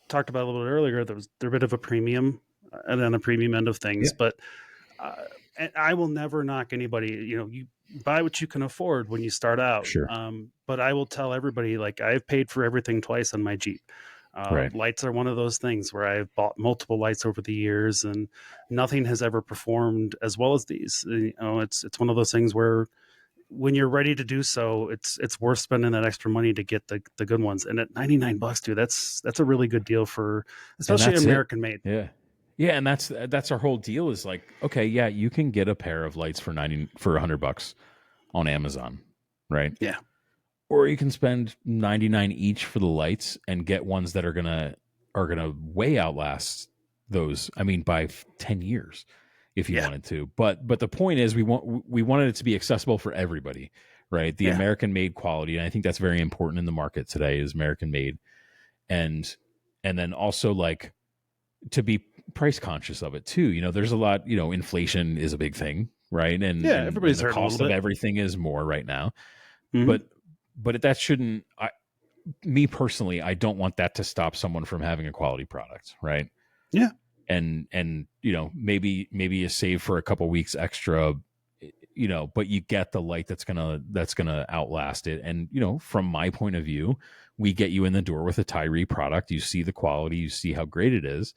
talked about a little bit earlier, they're a bit of a premium and then a premium end of things, but and I will never knock anybody, you buy what you can afford when you start out. Sure. But I will tell everybody, like, I've paid for everything twice on my Jeep. Lights are one of those things where I've bought multiple lights over the years and nothing has ever performed as well as these. It's one of those things where when you're ready to do so, it's worth spending that extra money to get the good ones. And at $99, dude, that's a really good deal for, especially American made. Yeah. Yeah. And that's our whole deal is like, okay, yeah, you can get a pair of lights for $100 on Amazon. Right. Yeah. Or you can spend $99 each for the lights and get ones that are gonna way outlast those. I mean, by 10 years. if you wanted to. But the point is, we wanted it to be accessible for everybody, right? The American made quality, and I think that's very important in the market today, is American made, and then also like to be price conscious of it too. You know, there's a lot. You know, inflation is a big thing, right? And everybody's and the heard a little cost of bit. everything is more right now. Mhm. But that shouldn't. Me personally, I don't want that to stop someone from having a quality product, right? Yeah. And you know, maybe you save for a couple weeks extra, you know, but you get the light that's gonna outlast it. And you know, from my point of view, we get you in the door with a Tyri product. You see the quality, you see how great it is.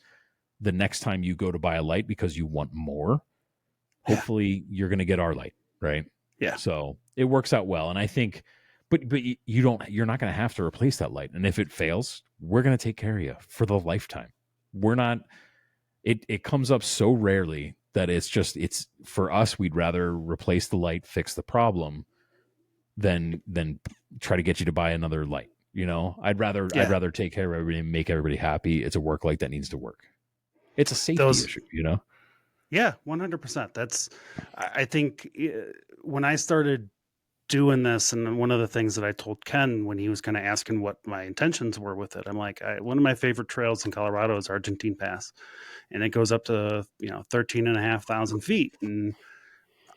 The next time you go to buy a light because you want more, hopefully you're gonna get our light, right? Yeah. So it works out well, and I think. But you're not going to have to replace that light. And if it fails, we're going to take care of you for the lifetime. We're not, it comes up so rarely that it's for us, we'd rather replace the light, fix the problem than try to get you to buy another light. You know, I'd rather take care of everybody and make everybody happy. It's a work light that needs to work. It's a safety issue, you know? Yeah, 100%. That's, I think when I started doing this, and one of the things that I told Ken when he was kind of asking what my intentions were with it, I'm like, one of my favorite trails in Colorado is Argentine Pass, and it goes up to 13,500 feet, and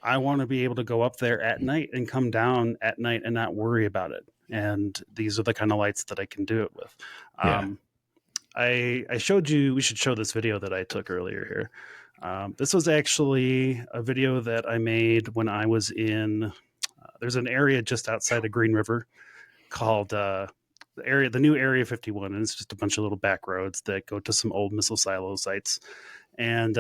I want to be able to go up there at night and come down at night and not worry about it. And these are the kind of lights that I can do it with. I showed you, we should show this video that I took earlier here. This was actually a video that I made when I was in there's an area just outside of Green River called the new Area 51, and it's just a bunch of little back roads that go to some old missile silo sites. And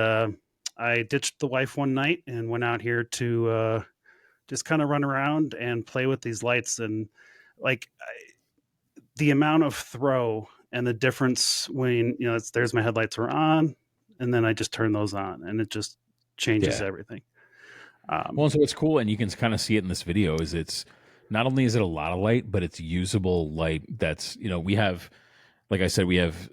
I ditched the wife one night and went out here to just kind of run around and play with these lights. And like the amount of throw and the difference when there's my headlights are on, and then I just turn those on, and it just changes everything. Well, so what's cool, and you can kind of see it in this video, is it's not only is it a lot of light, but it's usable light. That's, we have, like I said, we have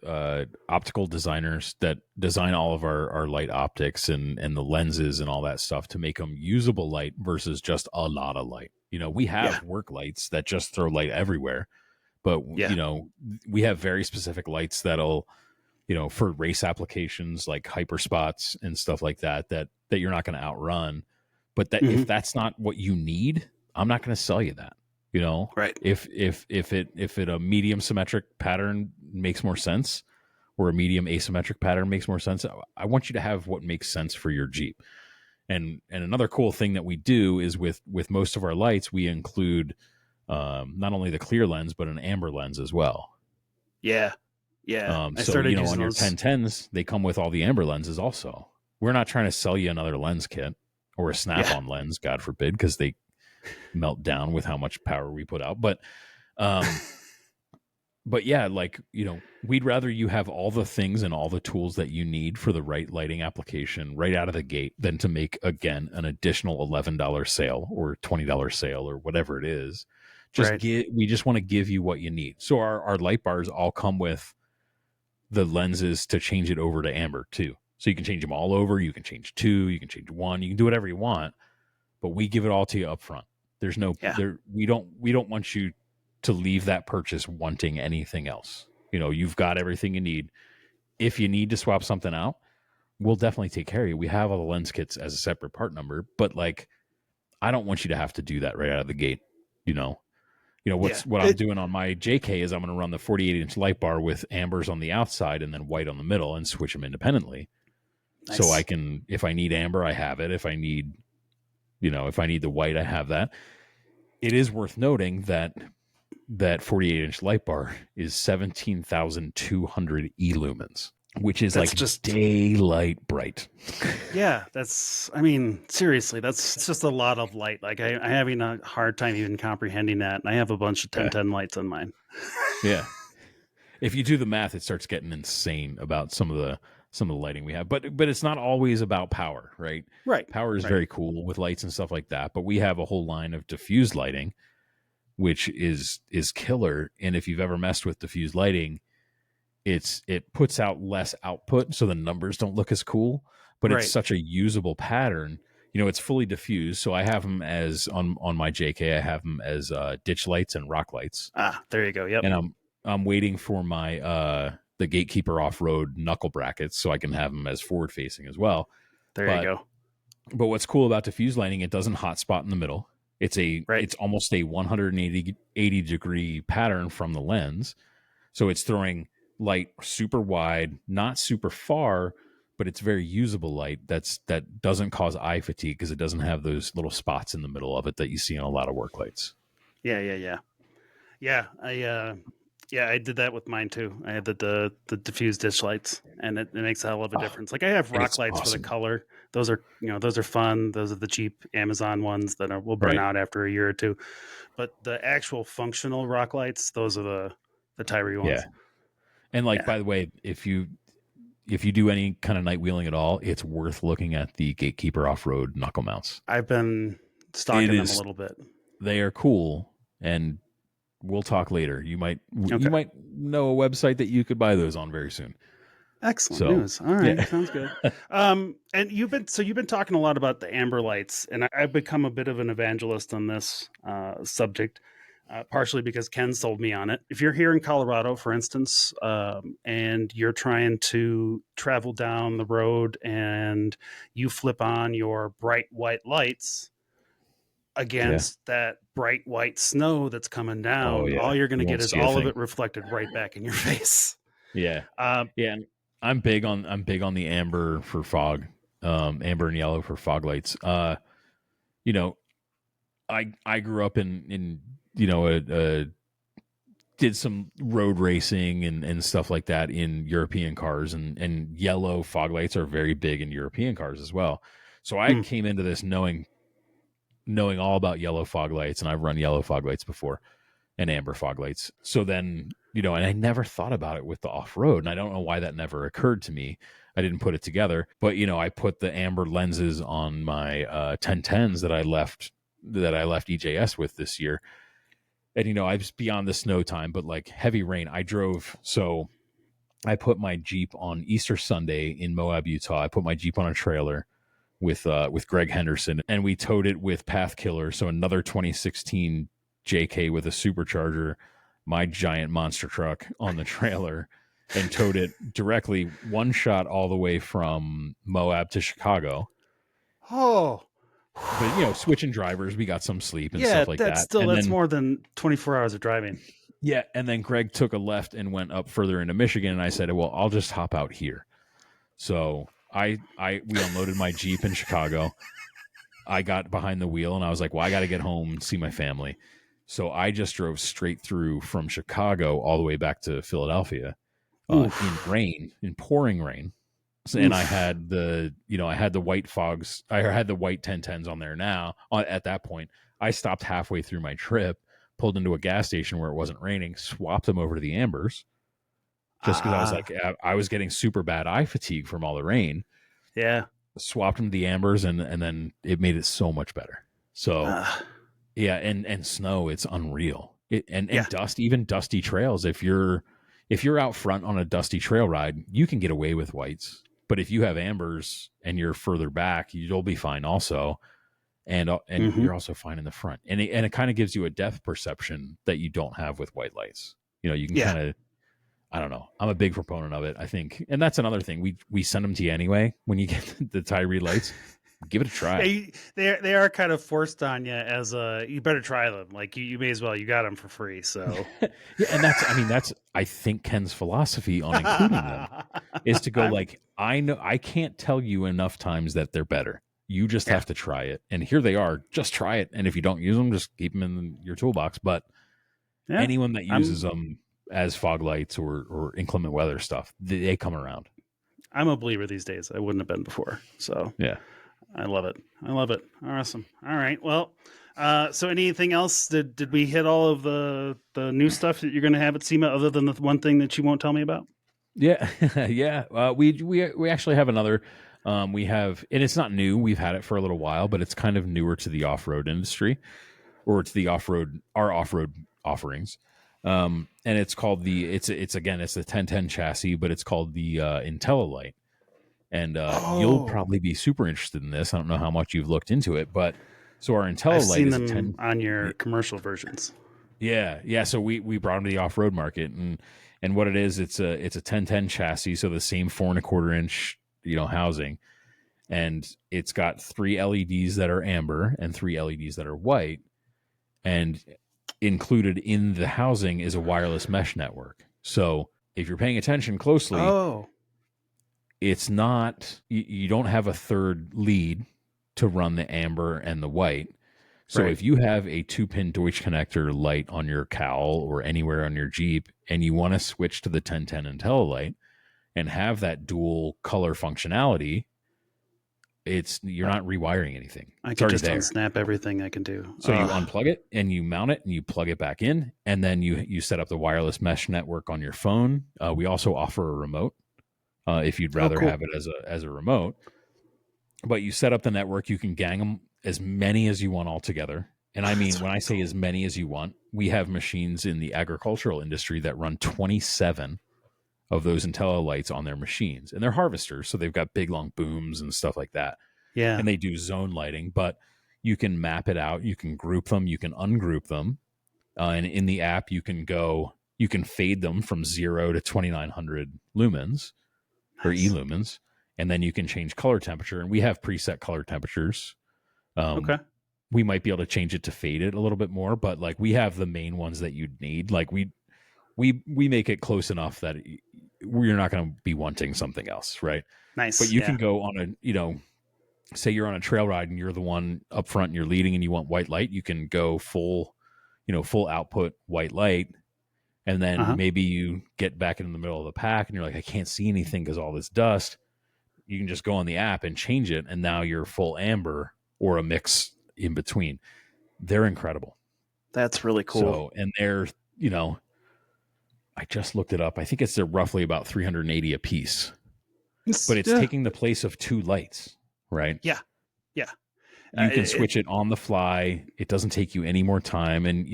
optical designers that design all of our light optics and the lenses and all that stuff to make them usable light versus just a lot of light. We have work lights that just throw light everywhere, but we have very specific lights that'll, for race applications like hyper spots and stuff like that you're not going to outrun. But that if that's not what you need, I'm not going to sell you that. Right? If a medium symmetric pattern makes more sense, or a medium asymmetric pattern makes more sense, I want you to have what makes sense for your Jeep. And another cool thing that we do is with most of our lights, we include not only the clear lens but an amber lens as well. Yeah. So on your 1010s, they come with all the amber lenses also. We're not trying to sell you another lens kit. Or a snap-on lens, God forbid, because they melt down with how much power we put out. But yeah, we'd rather you have all the things and all the tools that you need for the right lighting application right out of the gate than to make, again, an additional $11 sale or $20 sale or whatever it is. We just want to give you what you need. So our light bars all come with the lenses to change it over to amber too. So you can change them all over. You can change 2. You can change 1. You can do whatever you want, but we give it all to you up front. There's no we don't want you to leave that purchase wanting anything else. You've got everything you need. If you need to swap something out, we'll definitely take care of you. We have all the lens kits as a separate part number, but I don't want you to have to do that right out of the gate. What I'm doing on my JK is I'm going to run the 48-inch light bar with ambers on the outside and then white on the middle and switch them independently. Nice. So I can, if I need amber, I have it. If I need the white, I have that. It is worth noting that 48-inch light bar is 17,200 lumens, which is just daylight bright. Yeah, seriously, it's just a lot of light. I'm having a hard time even comprehending that. And I have a bunch of 1010 lights on mine. Yeah. If you do the math, it starts getting insane about some of the lighting we have, but it's not always about power, right? Right. Power is very cool with lights and stuff like that, but we have a whole line of diffused lighting, which is killer. And if you've ever messed with diffused lighting, it puts out less output, so the numbers don't look as cool, but Right. it's such a usable pattern. It's fully diffused. So I have them as on my JK, I have them as ditch lights and rock lights. There you go. Yep. And I'm waiting for my the Gatekeeper Off-Road knuckle brackets so I can have them as forward facing as well. There you go. But what's cool about diffuse lighting, it doesn't hotspot in the middle. It's almost a 180 degree pattern from the lens. So it's throwing light super wide, not super far, but it's very usable light that doesn't cause eye fatigue because it doesn't have those little spots in the middle of it that you see in a lot of work lights. Yeah. I did that with mine too. I had the diffused ditch lights, and it makes a hell of a difference. Like I have rock lights for the color. Those are fun. Those are the cheap Amazon ones that will burn out after a year or two. But the actual functional rock lights, those are the Tyri ones. Yeah. And by the way, if you do any kind of night wheeling at all, it's worth looking at the Gatekeeper Off-Road knuckle mounts. I've been stalking them a little bit. They are cool, and we'll talk later. You might know a website that you could buy those on very soon. Excellent news. All right, sounds good. And you've been talking a lot about the amber lights, and I've become a bit of an evangelist on this subject, partially because Ken sold me on it. If you're here in Colorado, for instance, and you're trying to travel down the road and you flip on your bright white lights against that bright white snow that's coming down, all you're going to get is all of it reflected right back in your face. Yeah. And I'm big on the amber for fog, amber and yellow for fog lights. I grew up in did some road racing and stuff like that in European cars, and yellow fog lights are very big in European cars as well. So I came into this knowing all about yellow fog lights, and I've run yellow fog lights before and amber fog lights. So then, and I never thought about it with the off-road, and I don't know why that never occurred to me. I didn't put it together, but I put the amber lenses on my 1010s that I left EJS with this year. And, I was beyond the snow time, but like heavy rain, so I put my Jeep on Easter Sunday in Moab, Utah. I put my Jeep on a trailer with Greg Henderson, and we towed it with Path Killer. So another 2016 JK with a supercharger, my giant monster truck on the trailer, and towed it directly one shot all the way from Moab to Chicago. Oh, but switching drivers, we got some sleep and stuff like that. That's more than 24 hours of driving. Yeah. And then Greg took a left and went up further into Michigan, and I said, well, I'll just hop out here. So we unloaded my Jeep in Chicago. I got behind the wheel, and I was like, well, I got to get home and see my family. So I just drove straight through from Chicago all the way back to Philadelphia in pouring rain. And I had the white fogs. I had the white 1010s on there now. At that point, I stopped halfway through my trip, pulled into a gas station where it wasn't raining, swapped them over to the ambers, just because I was like, I was getting super bad eye fatigue from all the rain. Yeah. Swapped them to the ambers, and then it made it so much better. So yeah, and snow, it's unreal. And dust, even dusty trails. If you're out front on a dusty trail ride, you can get away with whites. But if you have ambers and you're further back, you'll be fine also. And you're also fine in the front. And it kind of gives you a depth perception that you don't have with white lights. You can kind of, I don't know. I'm a big proponent of it, I think. And that's another thing. We send them to you anyway when you get the Tyri lights. Give it a try. They are kind of forced on you as you better try them. Like you may as well. You got them for free. So yeah, and that's I think Ken's philosophy on including them is to go I can't tell you enough times that they're better. You just have to try it. And here they are. Just try it. And if you don't use them, just keep them in your toolbox. But anyone that uses them as fog lights or inclement weather stuff, they come around. I'm a believer these days. I wouldn't have been before. So yeah. I love it. Awesome. All right. Well, so anything else? Did we hit all of the new stuff that you're going to have at SEMA other than the one thing that you won't tell me about? Yeah. Yeah. We actually have another, we have, and it's not new. We've had it for a little while, but it's kind of newer to the off-road industry or to the our off-road offerings. And it's called it's the 1010 chassis, but it's called the Intelli Light. And you'll probably be super interested in this. I don't know how much you've looked into it, but so our Intelli I've Light seen is them a 10. on your commercial versions. Yeah. So we brought them to the off-road market, and what it is, it's a 1010 chassis, so the same 4.25 inch housing, and it's got 3 LEDs that are amber and 3 LEDs that are white, and included in the housing is a wireless mesh network. So if you're paying attention closely, it's not, you don't have a third lead to run the amber and the white. So if you have a 2-pin Deutsch connector light on your cowl or anywhere on your Jeep, and you want to switch to the 1010 Intelli Light and have that dual color functionality, you're not rewiring anything. I can just unsnap everything I can do. So you unplug it and you mount it and you plug it back in, and then you set up the wireless mesh network on your phone. We also offer a remote if you'd rather have it as a remote. But you set up the network, you can gang them as many as you want altogether. And I mean, when I say as many as you want, we have machines in the agricultural industry that run 27 of those Intelli Lights on their machines. And they're harvesters, so they've got big, long booms and stuff like that. Yeah. And they do zone lighting, but you can map it out. You can group them. You can ungroup them. And in the app, you can fade them from 0 to 2,900 lumens or e-lumens. And then you can change color temperature. And we have preset color temperatures. We might be able to change it to fade it a little bit more, but like we have the main ones that you'd need. Like we make it close enough that you're not going to be wanting something else, right? Nice. But you can go on say you're on a trail ride and you're the one up front and you're leading and you want white light, you can go full output white light. And then maybe you get back in the middle of the pack and you're like, I can't see anything because all this dust. You can just go on the app and change it, and now you're full amber or a mix in between. They're incredible. That's really cool. So, and they're, I just looked it up. I think it's roughly about 380 a piece, but it's taking the place of 2 lights, right? Yeah. You can switch it on the fly. It doesn't take you any more time. And,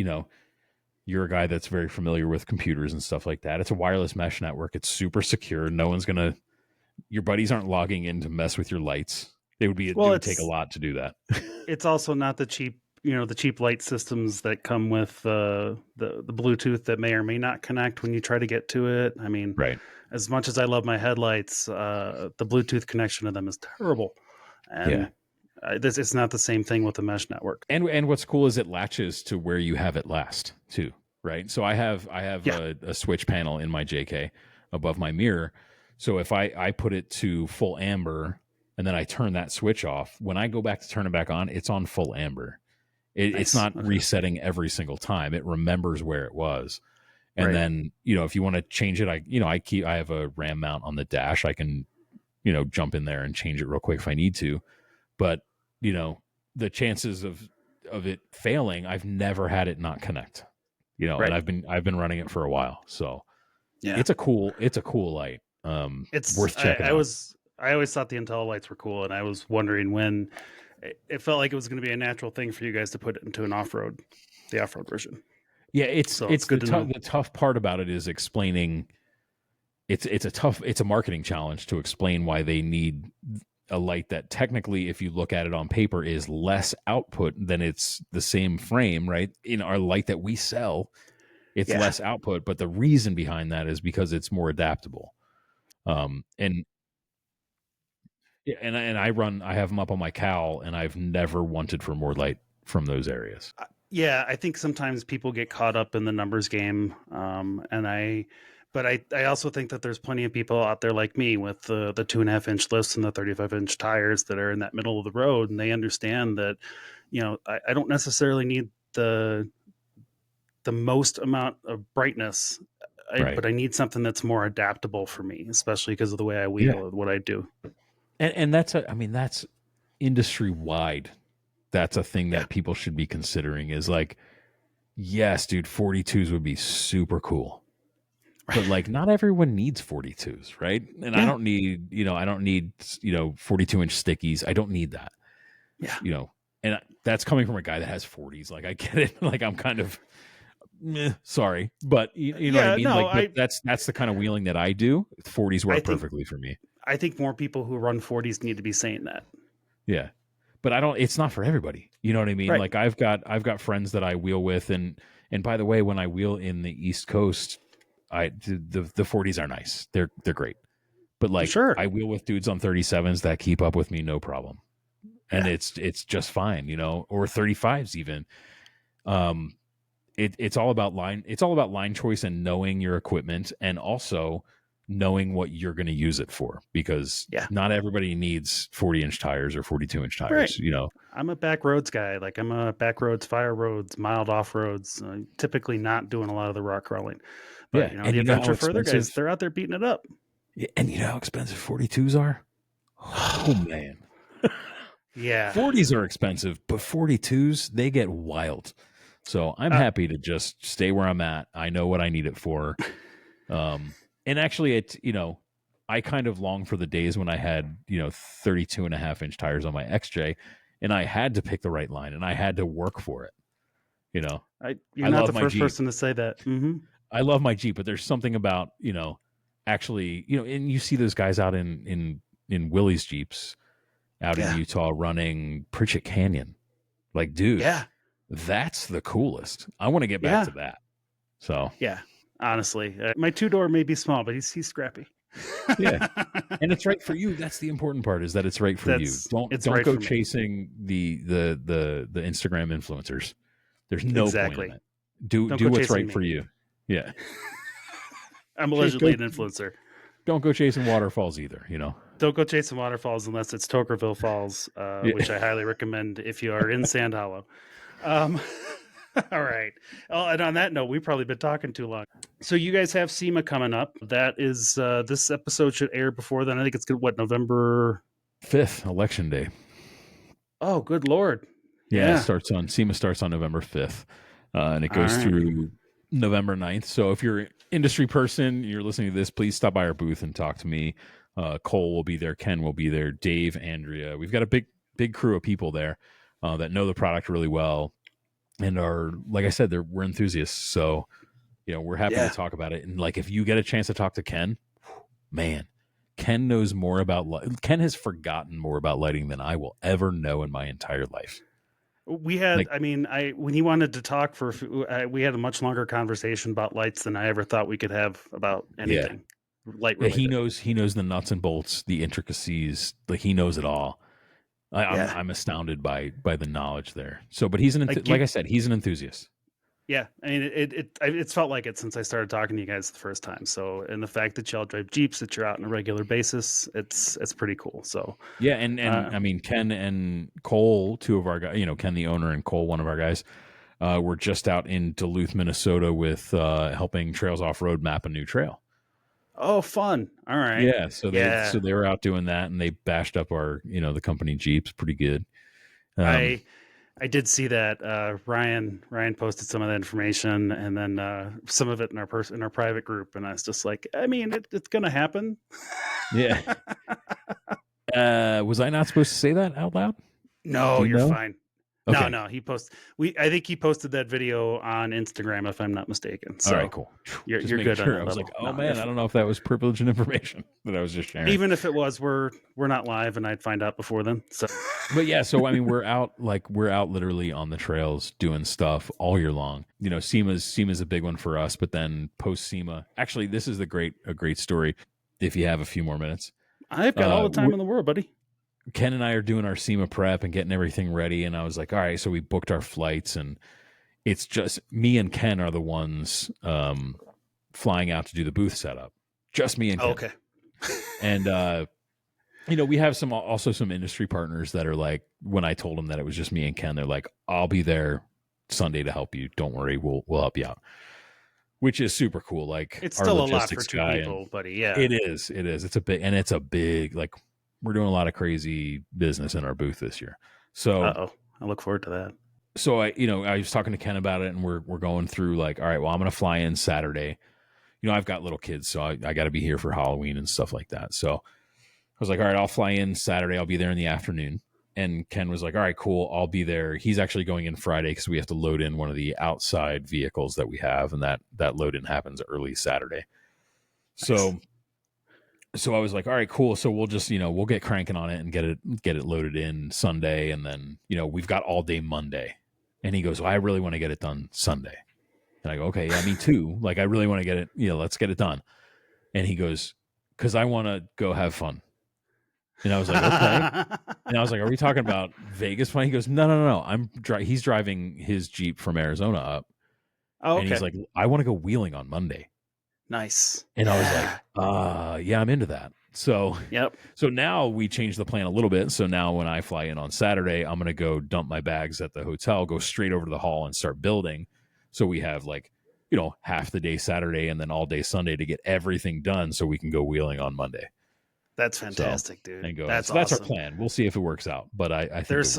you're a guy that's very familiar with computers and stuff like that. It's a wireless mesh network. It's super secure. No one's going to, your buddies aren't logging in to mess with your lights. It would take a lot to do that. It's also not the cheap, the cheap light systems that come with the Bluetooth that may or may not connect when you try to get to it. I mean, as much as I love my headlights, the Bluetooth connection to them is terrible. And it's not the same thing with the mesh network. And what's cool is it latches to where you have it last too, right? So I have a switch panel in my JK above my mirror. So if I put it to full amber and then I turn that switch off, when I go back to turn it back on, it's on full amber. It's not resetting every single time. It remembers where it was. And then, if you want to change it, I have a RAM mount on the dash. I can, jump in there and change it real quick if I need to. But, the chances of it failing, I've never had it not connect, and I've been running it for a while. So it's a cool light. It's worth checking out. I always thought the Intelli Lights were cool, and I was wondering when it felt like it was going to be a natural thing for you guys to put it into the off-road version. Yeah, it's good to know. The tough part about it is explaining. It's a marketing challenge to explain why they need a light that technically, if you look at it on paper, is less output than it's the same frame, right? In our light that we sell, it's less output, but the reason behind that is because it's more adaptable. And I have them up on my cowl, and I've never wanted for more light from those areas. Yeah, I think sometimes people get caught up in the numbers game, but I also think that there's plenty of people out there like me with the 2.5 inch lifts and the 35 inch tires that are in that middle of the road, and they understand that, I don't necessarily need the most amount of brightness. But I need something that's more adaptable for me, especially because of the way I wheel what I do. And that's industry wide. That's a thing that people should be considering is like, yes, dude, 42s would be super cool. But like not everyone needs 42s, right? And I don't need 42 inch stickies. I don't need that. Yeah. And that's coming from a guy that has 40s. Like I get it. Like I'm kind of sorry, but you know what I mean? No, that's the kind of wheeling that I do. 40s work perfectly for me. I think more people who run 40s need to be saying that. Yeah. But it's not for everybody. You know what I mean? Right. Like I've got friends that I wheel with, and by the way, when I wheel in the East Coast, the 40s are nice. They're great. But like Sure. I wheel with dudes on 37s that keep up with me no problem. And Yeah. it's just fine, or 35s even. It's all about line choice and knowing your equipment, and also knowing what you're going to use it for, because not everybody needs 40-inch tires or 42-inch tires. Right. I'm a back roads guy. Like I'm a back roads, fire roads, mild off roads. Typically not doing a lot of the rock crawling. But and the adventure further guys, they're out there beating it up. Yeah, and you know how expensive 42s are? Oh man. Yeah. 40s are expensive, but 42s, they get wild. So I'm happy to just stay where I'm at. I know what I need it for. And actually, I kind of long for the days when I had, 32.5-inch tires on my XJ, and I had to pick the right line, and I had to work for it. You're not the first person to say that. Mm-hmm. I love my Jeep, but there's something about, actually, and you see those guys out in Willie's Jeeps out in Utah running Pritchett Canyon. Like, dude, that's the coolest. I want to get back to that. So, yeah, honestly, my 2-door may be small, but he's scrappy. Yeah. And it's right for you. That's the important part, is that it's right for you. Don't go chasing the Instagram influencers. There's no point in it. Do what's right for you. Yeah. I'm allegedly an influencer. Don't go chasing waterfalls either, Don't go chasing waterfalls unless it's Tokerville Falls, which I highly recommend if you are in Sand Hollow. All right. Oh, and on that note, we've probably been talking too long. So you guys have SEMA coming up. That is, this episode should air before then. I think it's good. What, November 5th, Election Day. Oh, good Lord. Yeah. SEMA starts on November 5th, and it goes through November 9th. So if you're an industry person, you're listening to this, please stop by our booth and talk to me. Cole will be there. Ken will be there. Dave, Andrea. We've got a big crew of people there that know the product really well and are, like I said, we're enthusiasts. So, we're happy to talk about it. And like, if you get a chance to talk to Ken, man, Ken knows more about Ken has forgotten more about lighting than I will ever know in my entire life. We had, when he wanted to talk we had a much longer conversation about lights than I ever thought we could have about anything. Light related. He knows the nuts and bolts, the intricacies. Like, he knows it all. I'm astounded by the knowledge there. So, but he's like I said, he's an enthusiast. Yeah, I mean, it's felt like it since I started talking to you guys the first time. So, and the fact that y'all drive Jeeps, that you're out on a regular basis, it's pretty cool. So, yeah, and I mean, Ken and Cole, two of our guys, Ken the owner and Cole, one of our guys, were just out in Duluth, Minnesota, with helping Trails Off-Road map a new trail. Oh, fun! All right, yeah. So they were out doing that, and they bashed up our the company Jeeps pretty good. I did see that Ryan posted some of that information, and then some of it in our private group, and I was just like, I mean, it's gonna happen. Yeah. Was I not supposed to say that out loud? No, you're fine. Okay. No, he posted. I think he posted that video on Instagram, if I'm not mistaken. So, all right, cool. You're good. Sure. I was like, oh man, I don't know if that was privileged information that I was just sharing. Even if it was, we're not live, and I'd find out before then. So, but yeah, so I mean, we're out literally on the trails doing stuff all year long. SEMA's a big one for us, but then post SEMA, actually, this is a great story. If you have a few more minutes, I've got all the time in the world, buddy. Ken and I are doing our SEMA prep and getting everything ready. And I was like, all right, so we booked our flights, and it's just me and Ken are the ones flying out to do the booth setup. Just me and Ken. Okay. And, we have some industry partners that are like, when I told them that it was just me and Ken, they're like, I'll be there Sunday to help you. Don't worry. We'll help you out. Which is super cool. Like, it's still a lot for two people, buddy. Yeah, it is. It's a big, like, we're doing a lot of crazy business in our booth this year. So I look forward to that. So I was talking to Ken about it, and we're going through like, all right, well, I'm going to fly in Saturday. I've got little kids, so I got to be here for Halloween and stuff like that. So I was like, all right, I'll fly in Saturday. I'll be there in the afternoon. And Ken was like, all right, cool. I'll be there. He's actually going in Friday because we have to load in one of the outside vehicles that we have. And that load in happens early Saturday. Nice. so I was like, all right, cool. So we'll just, we'll get cranking on it and get it loaded in Sunday. And then, we've got all day Monday. And he goes, well, I really want to get it done Sunday. And I go, okay, yeah, me too. Like, I really want to get it, let's get it done. And he goes, because I want to go have fun. And I was like, okay. And I was like, are we talking about Vegas fun? He goes, no. He's driving his Jeep from Arizona up. Oh, okay. And he's like, I want to go wheeling on Monday. Nice. And I was like, yeah, I'm into that. So, So now we changed the plan a little bit. So now when I fly in on Saturday, I'm going to go dump my bags at the hotel, go straight over to the hall and start building. So we have like, half the day Saturday and then all day Sunday to get everything done so we can go wheeling on Monday. That's fantastic, dude. And go, that's awesome. That's our awesome. plan. We'll see if it works out. But I think there's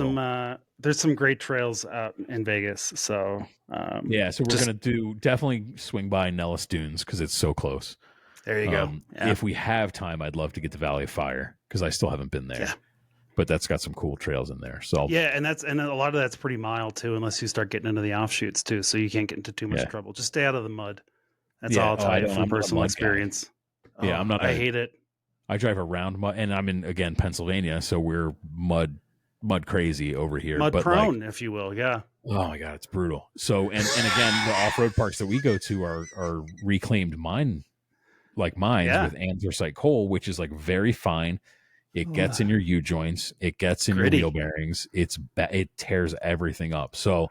some great trails out in Vegas. So so we're gonna definitely swing by Nellis Dunes because it's so close. There you go. If we have time, I'd love to get to Valley of Fire because I still haven't been there. Yeah. But that's got some cool trails in there. So and a lot of that's pretty mild too, unless you start getting into the offshoots too. So you can't get into too much trouble. Just stay out of the mud. That's all I'll tell you from personal experience. Yeah, I hate it. I drive around mud, and I'm in again Pennsylvania, so we're mud crazy over here. Mud prone, if you will. Yeah. Oh my god, it's brutal. So and again, the off-road parks that we go to are reclaimed mines with anthracite coal, which is like very fine. It gets in your U joints. It gets in your wheel bearings. It tears everything up. So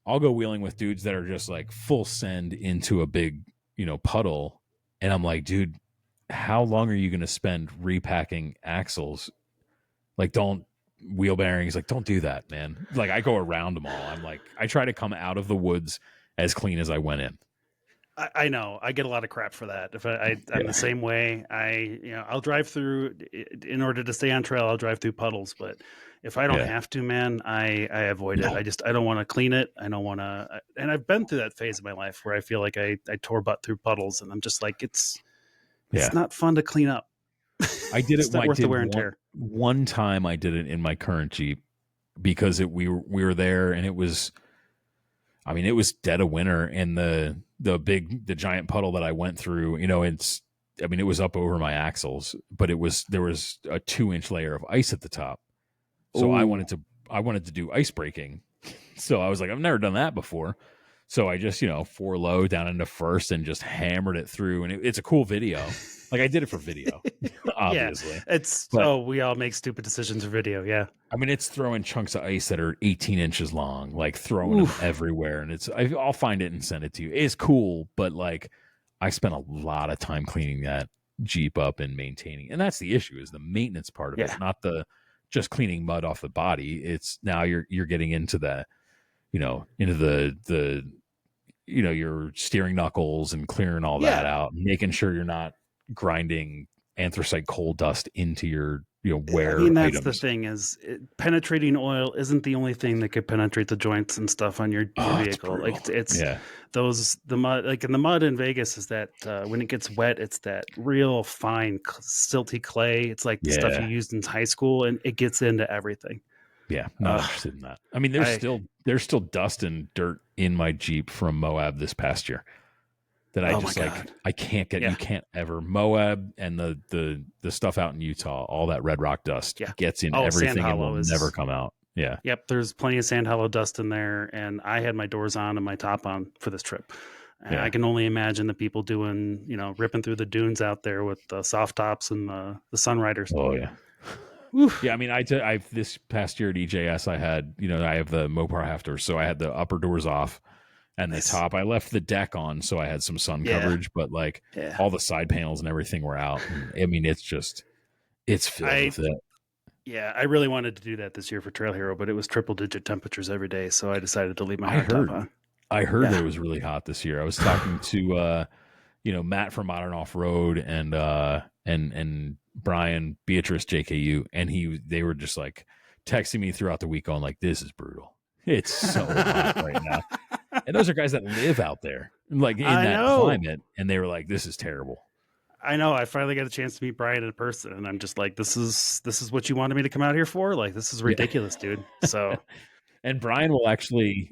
I'll go wheeling with dudes that are just like full send into a big, puddle. And I'm like, dude, how long are you going to spend repacking axles? Like, don't wheel bearings. Like, don't do that, man. Like, I go around them all. I'm like, I try to come out of the woods as clean as I went in. I know I get a lot of crap for that. If I'm the same way, I'll drive through in order to stay on trail. I'll drive through puddles, but if I don't have to, man, I avoid it. I don't want to clean it. I don't want to. And I've been through that phase of my life where I feel like I tore butt through puddles, and I'm just like, it's not fun to clean up. I did it. It's not worth the wear and tear. One time I did it in my current Jeep because we were there and it was dead of winter, and the giant puddle that I went through, it was up over my axles, but there was a 2-inch layer of ice at the top. So I wanted to do ice breaking. So I was like, I've never done that before. So I just, 4 low down into first and just hammered it through. And it's a cool video. Like, I did it for video, obviously. We all make stupid decisions for video. Yeah. I mean, it's throwing chunks of ice that are 18 inches long, like throwing them everywhere. And I'll find it and send it to you. It's cool, but like, I spent a lot of time cleaning that Jeep up and maintaining. And that's the issue, is the maintenance part of it, not the just cleaning mud off the body. It's now you're getting into the, into the your steering knuckles and clearing all that out, and making sure you're not grinding anthracite coal dust into your wear. I mean, that's items. the thing is penetrating oil isn't the only thing that could penetrate the joints and stuff on your vehicle. It's the mud, like in the mud in Vegas, is that when it gets wet, it's that real fine silty clay. It's like the stuff you used in high school, and it gets into everything. Yeah, not interested in that. I mean, there's still dust and dirt in my Jeep from Moab this past year that I can't get. You can't ever. Moab and the stuff out in Utah, all that red rock dust gets in everything and will never come out. Yeah. Yep. There's plenty of sand hollow dust in there, and I had my doors on and my top on for this trip. And I can only imagine the people doing, ripping through the dunes out there with the soft tops and the Sunriders. Oh yeah. Yeah, I mean, I this past year at EJS, I had, I have the Mopar hafters, so I had the upper doors off, and the top, I left the deck on, so I had some sun coverage, but like all the side panels and everything were out. And, I mean, it's filled with it. Yeah, I really wanted to do that this year for Trail Hero, but it was triple-digit temperatures every day, so I decided to leave my top on. I heard that it was really hot this year. I was talking to, Matt from Modern Off-Road and Brian, Beatrice, JKU, and they were just like texting me throughout the week going like, this is brutal. It's so hot right now. And those are guys that live out there, like in that climate, and they were like, this is terrible. I know. I finally got a chance to meet Brian in person, and I'm just like, this is what you wanted me to come out here for? Like, this is ridiculous, dude. So and Brian will actually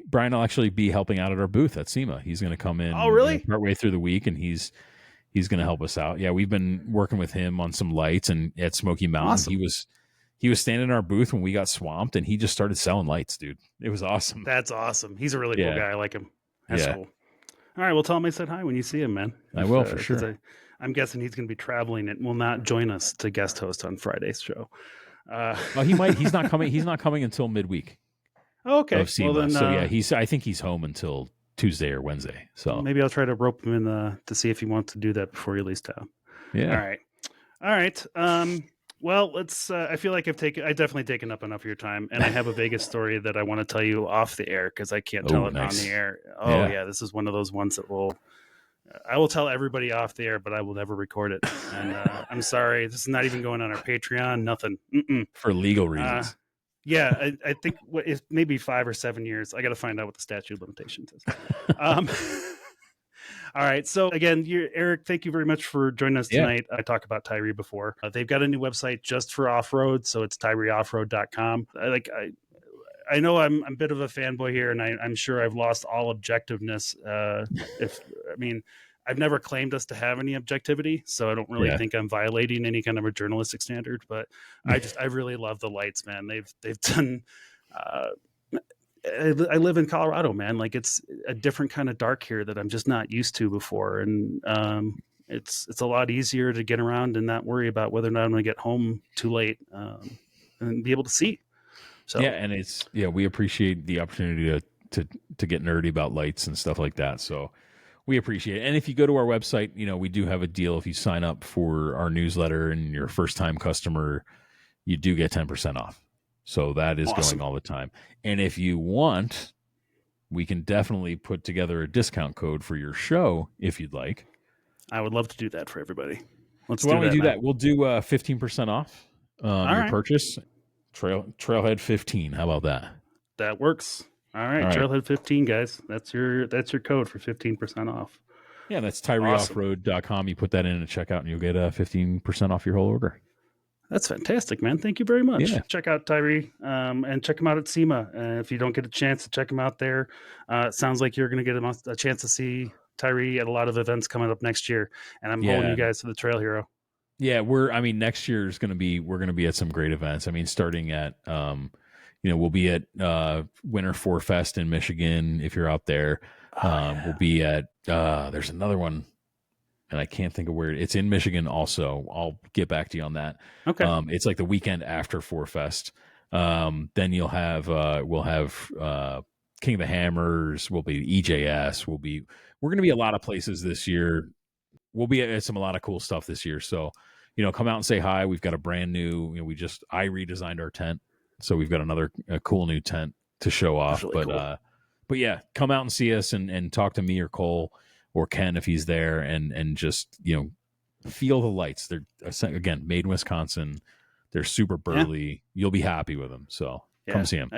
be helping out at our booth at SEMA. He's going to come in really? Partway through the week, and he's He's going to help us out. Yeah, we've been working with him on some lights, and at Smoky Mountain, Awesome. he was standing in our booth when we got swamped, and he just started selling lights, dude. It was awesome. That's awesome. He's a really cool guy. I like him. That's Yeah. cool. All right, well, tell him I said hi when you see him, man. I will, for sure. I'm guessing he's going to be traveling and will not join us to guest host on Friday's show. Well, he might. He's not coming. He's not coming until midweek. Okay. Of SEMA. Well, then, so yeah, I think he's home until Tuesday or Wednesday. So maybe I'll try to rope him in to see if he wants to do that before he leaves town. yeah. All right. Well, let's. I feel like I've definitely taken up enough of your time, and I have a Vegas story that I want to tell you off the air because I can't tell it nice. on the air. Oh yeah, this is one of those ones that I will tell everybody off the air, but I will never record it. And I'm sorry, this is not even going on our Patreon. Nothing. For legal reasons. Yeah, I think it's maybe 5 or 7 years. I got to find out what the statute of limitations is. All right. So again, Eric, thank you very much for joining us tonight. I talked about Tyri before. They've got a new website just for off-road. So it's tyrioffroad.com. I know I'm a bit of a fanboy here, and I'm sure I've lost all objectiveness. I've never claimed us to have any objectivity, so I don't really think I'm violating any kind of a journalistic standard. But I really love the lights, man. They've done. I live in Colorado, man. Like, it's a different kind of dark here that I'm just not used to before, and it's a lot easier to get around and not worry about whether or not I'm going to get home too late and be able to see. So we appreciate the opportunity to get nerdy about lights and stuff like that. So we appreciate it. And if you go to our website, we do have a deal. If you sign up for our newsletter and you're a first time customer, you do get 10% off. So that is awesome. going all the time. And if you want, we can definitely put together a discount code for your show if you'd like. I would love to do that for everybody. Why don't we do that? We'll do 15% off your purchase. Trailhead 15. How about that? That works. All right. Trailhead 15, guys. That's your code for 15% off. Yeah, that's TyriOffroad.com. You put that in at checkout and you'll get 15% off your whole order. That's fantastic, man. Thank you very much. Yeah. Check out Tyri and check him out at SEMA. If you don't get a chance to check him out there, it sounds like you're going to get a chance to see Tyri at a lot of events coming up next year. And I'm holding you guys to the Trail Hero. Yeah, next year is we're going to be at some great events. Starting at, we'll be at Winter 4 Fest in Michigan. If you're out there, we'll be at, there's another one and I can't think of where it's in Michigan. Also, I'll get back to you on that. Okay. It's like the weekend after 4 Fest. Then we'll have King of the Hammers. We'll be EJS. We're going to be a lot of places this year. We'll be at a lot of cool stuff this year. So, come out and say hi. We've got a brand new, I redesigned our tent. So we've got a cool new tent to show off. Really cool. But yeah, come out and see us and talk to me or Cole or Ken if he's there and just, feel the lights. They're, again, made in Wisconsin. They're super burly. Yeah. You'll be happy with them. So come see them.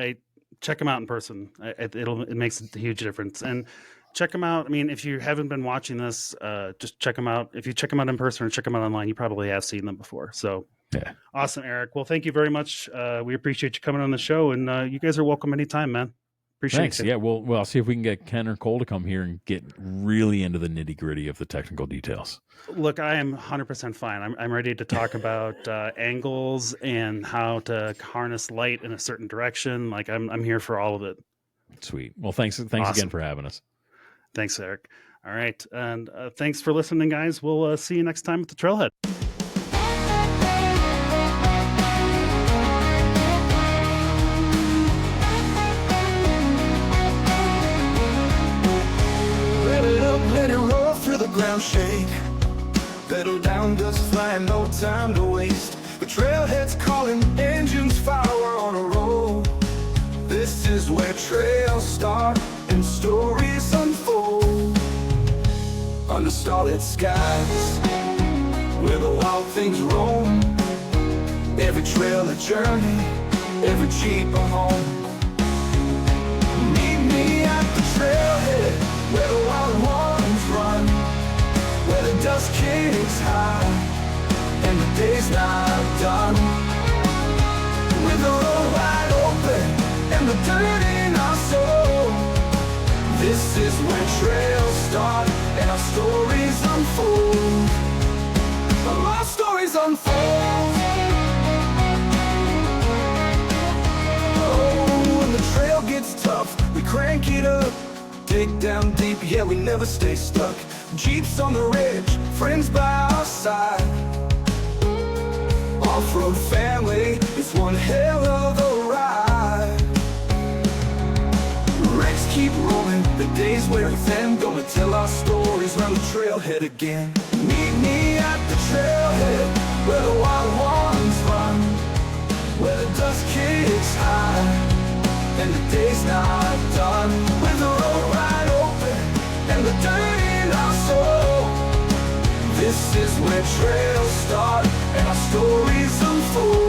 Check them out in person. It makes a huge difference. And check them out. If you haven't been watching this, just check them out. If you check them out in person or check them out online, you probably have seen them before. So yeah. Awesome, Eric. Well, thank you very much. We appreciate you coming on the show, and you guys are welcome anytime, man. Appreciate it. Yeah, well, I'll see if we can get Ken or Cole to come here and get really into the nitty gritty of the technical details. Look, I am 100% fine. I'm ready to talk about angles and how to harness light in a certain direction. Like I'm here for all of it. Sweet. Well, thanks awesome. Again for having us. Thanks, Eric. All right, and thanks for listening, guys. We'll see you next time at the Trailhead. Ground shake, pedal down, dust flying, no time to waste. The trailhead's calling, engines fire on a roll. This is where trails start and stories unfold. Under starlit skies, where the wild things roam. Every trail a journey, every Jeep a home. Meet me at the trailhead, where the wild ones run, where the dust kicks high and the day's not done. With the road wide open and the dirt in our soul, this is when trails start and our stories unfold. Our stories unfold. Oh, when the trail gets tough, we crank it up. Dig down deep, yeah, we never stay stuck. Jeeps on the ridge, friends by our side. Off-road family, it's one hell of a ride. Wrecks keep rolling, the days we're with them. Gonna tell our stories round the trailhead again. Meet me at the trailhead, where the wild ones run, where the dust kicks high, and the day's not done. With the road wide open, and the dirt in our soul. This is where trails start, and our stories unfold.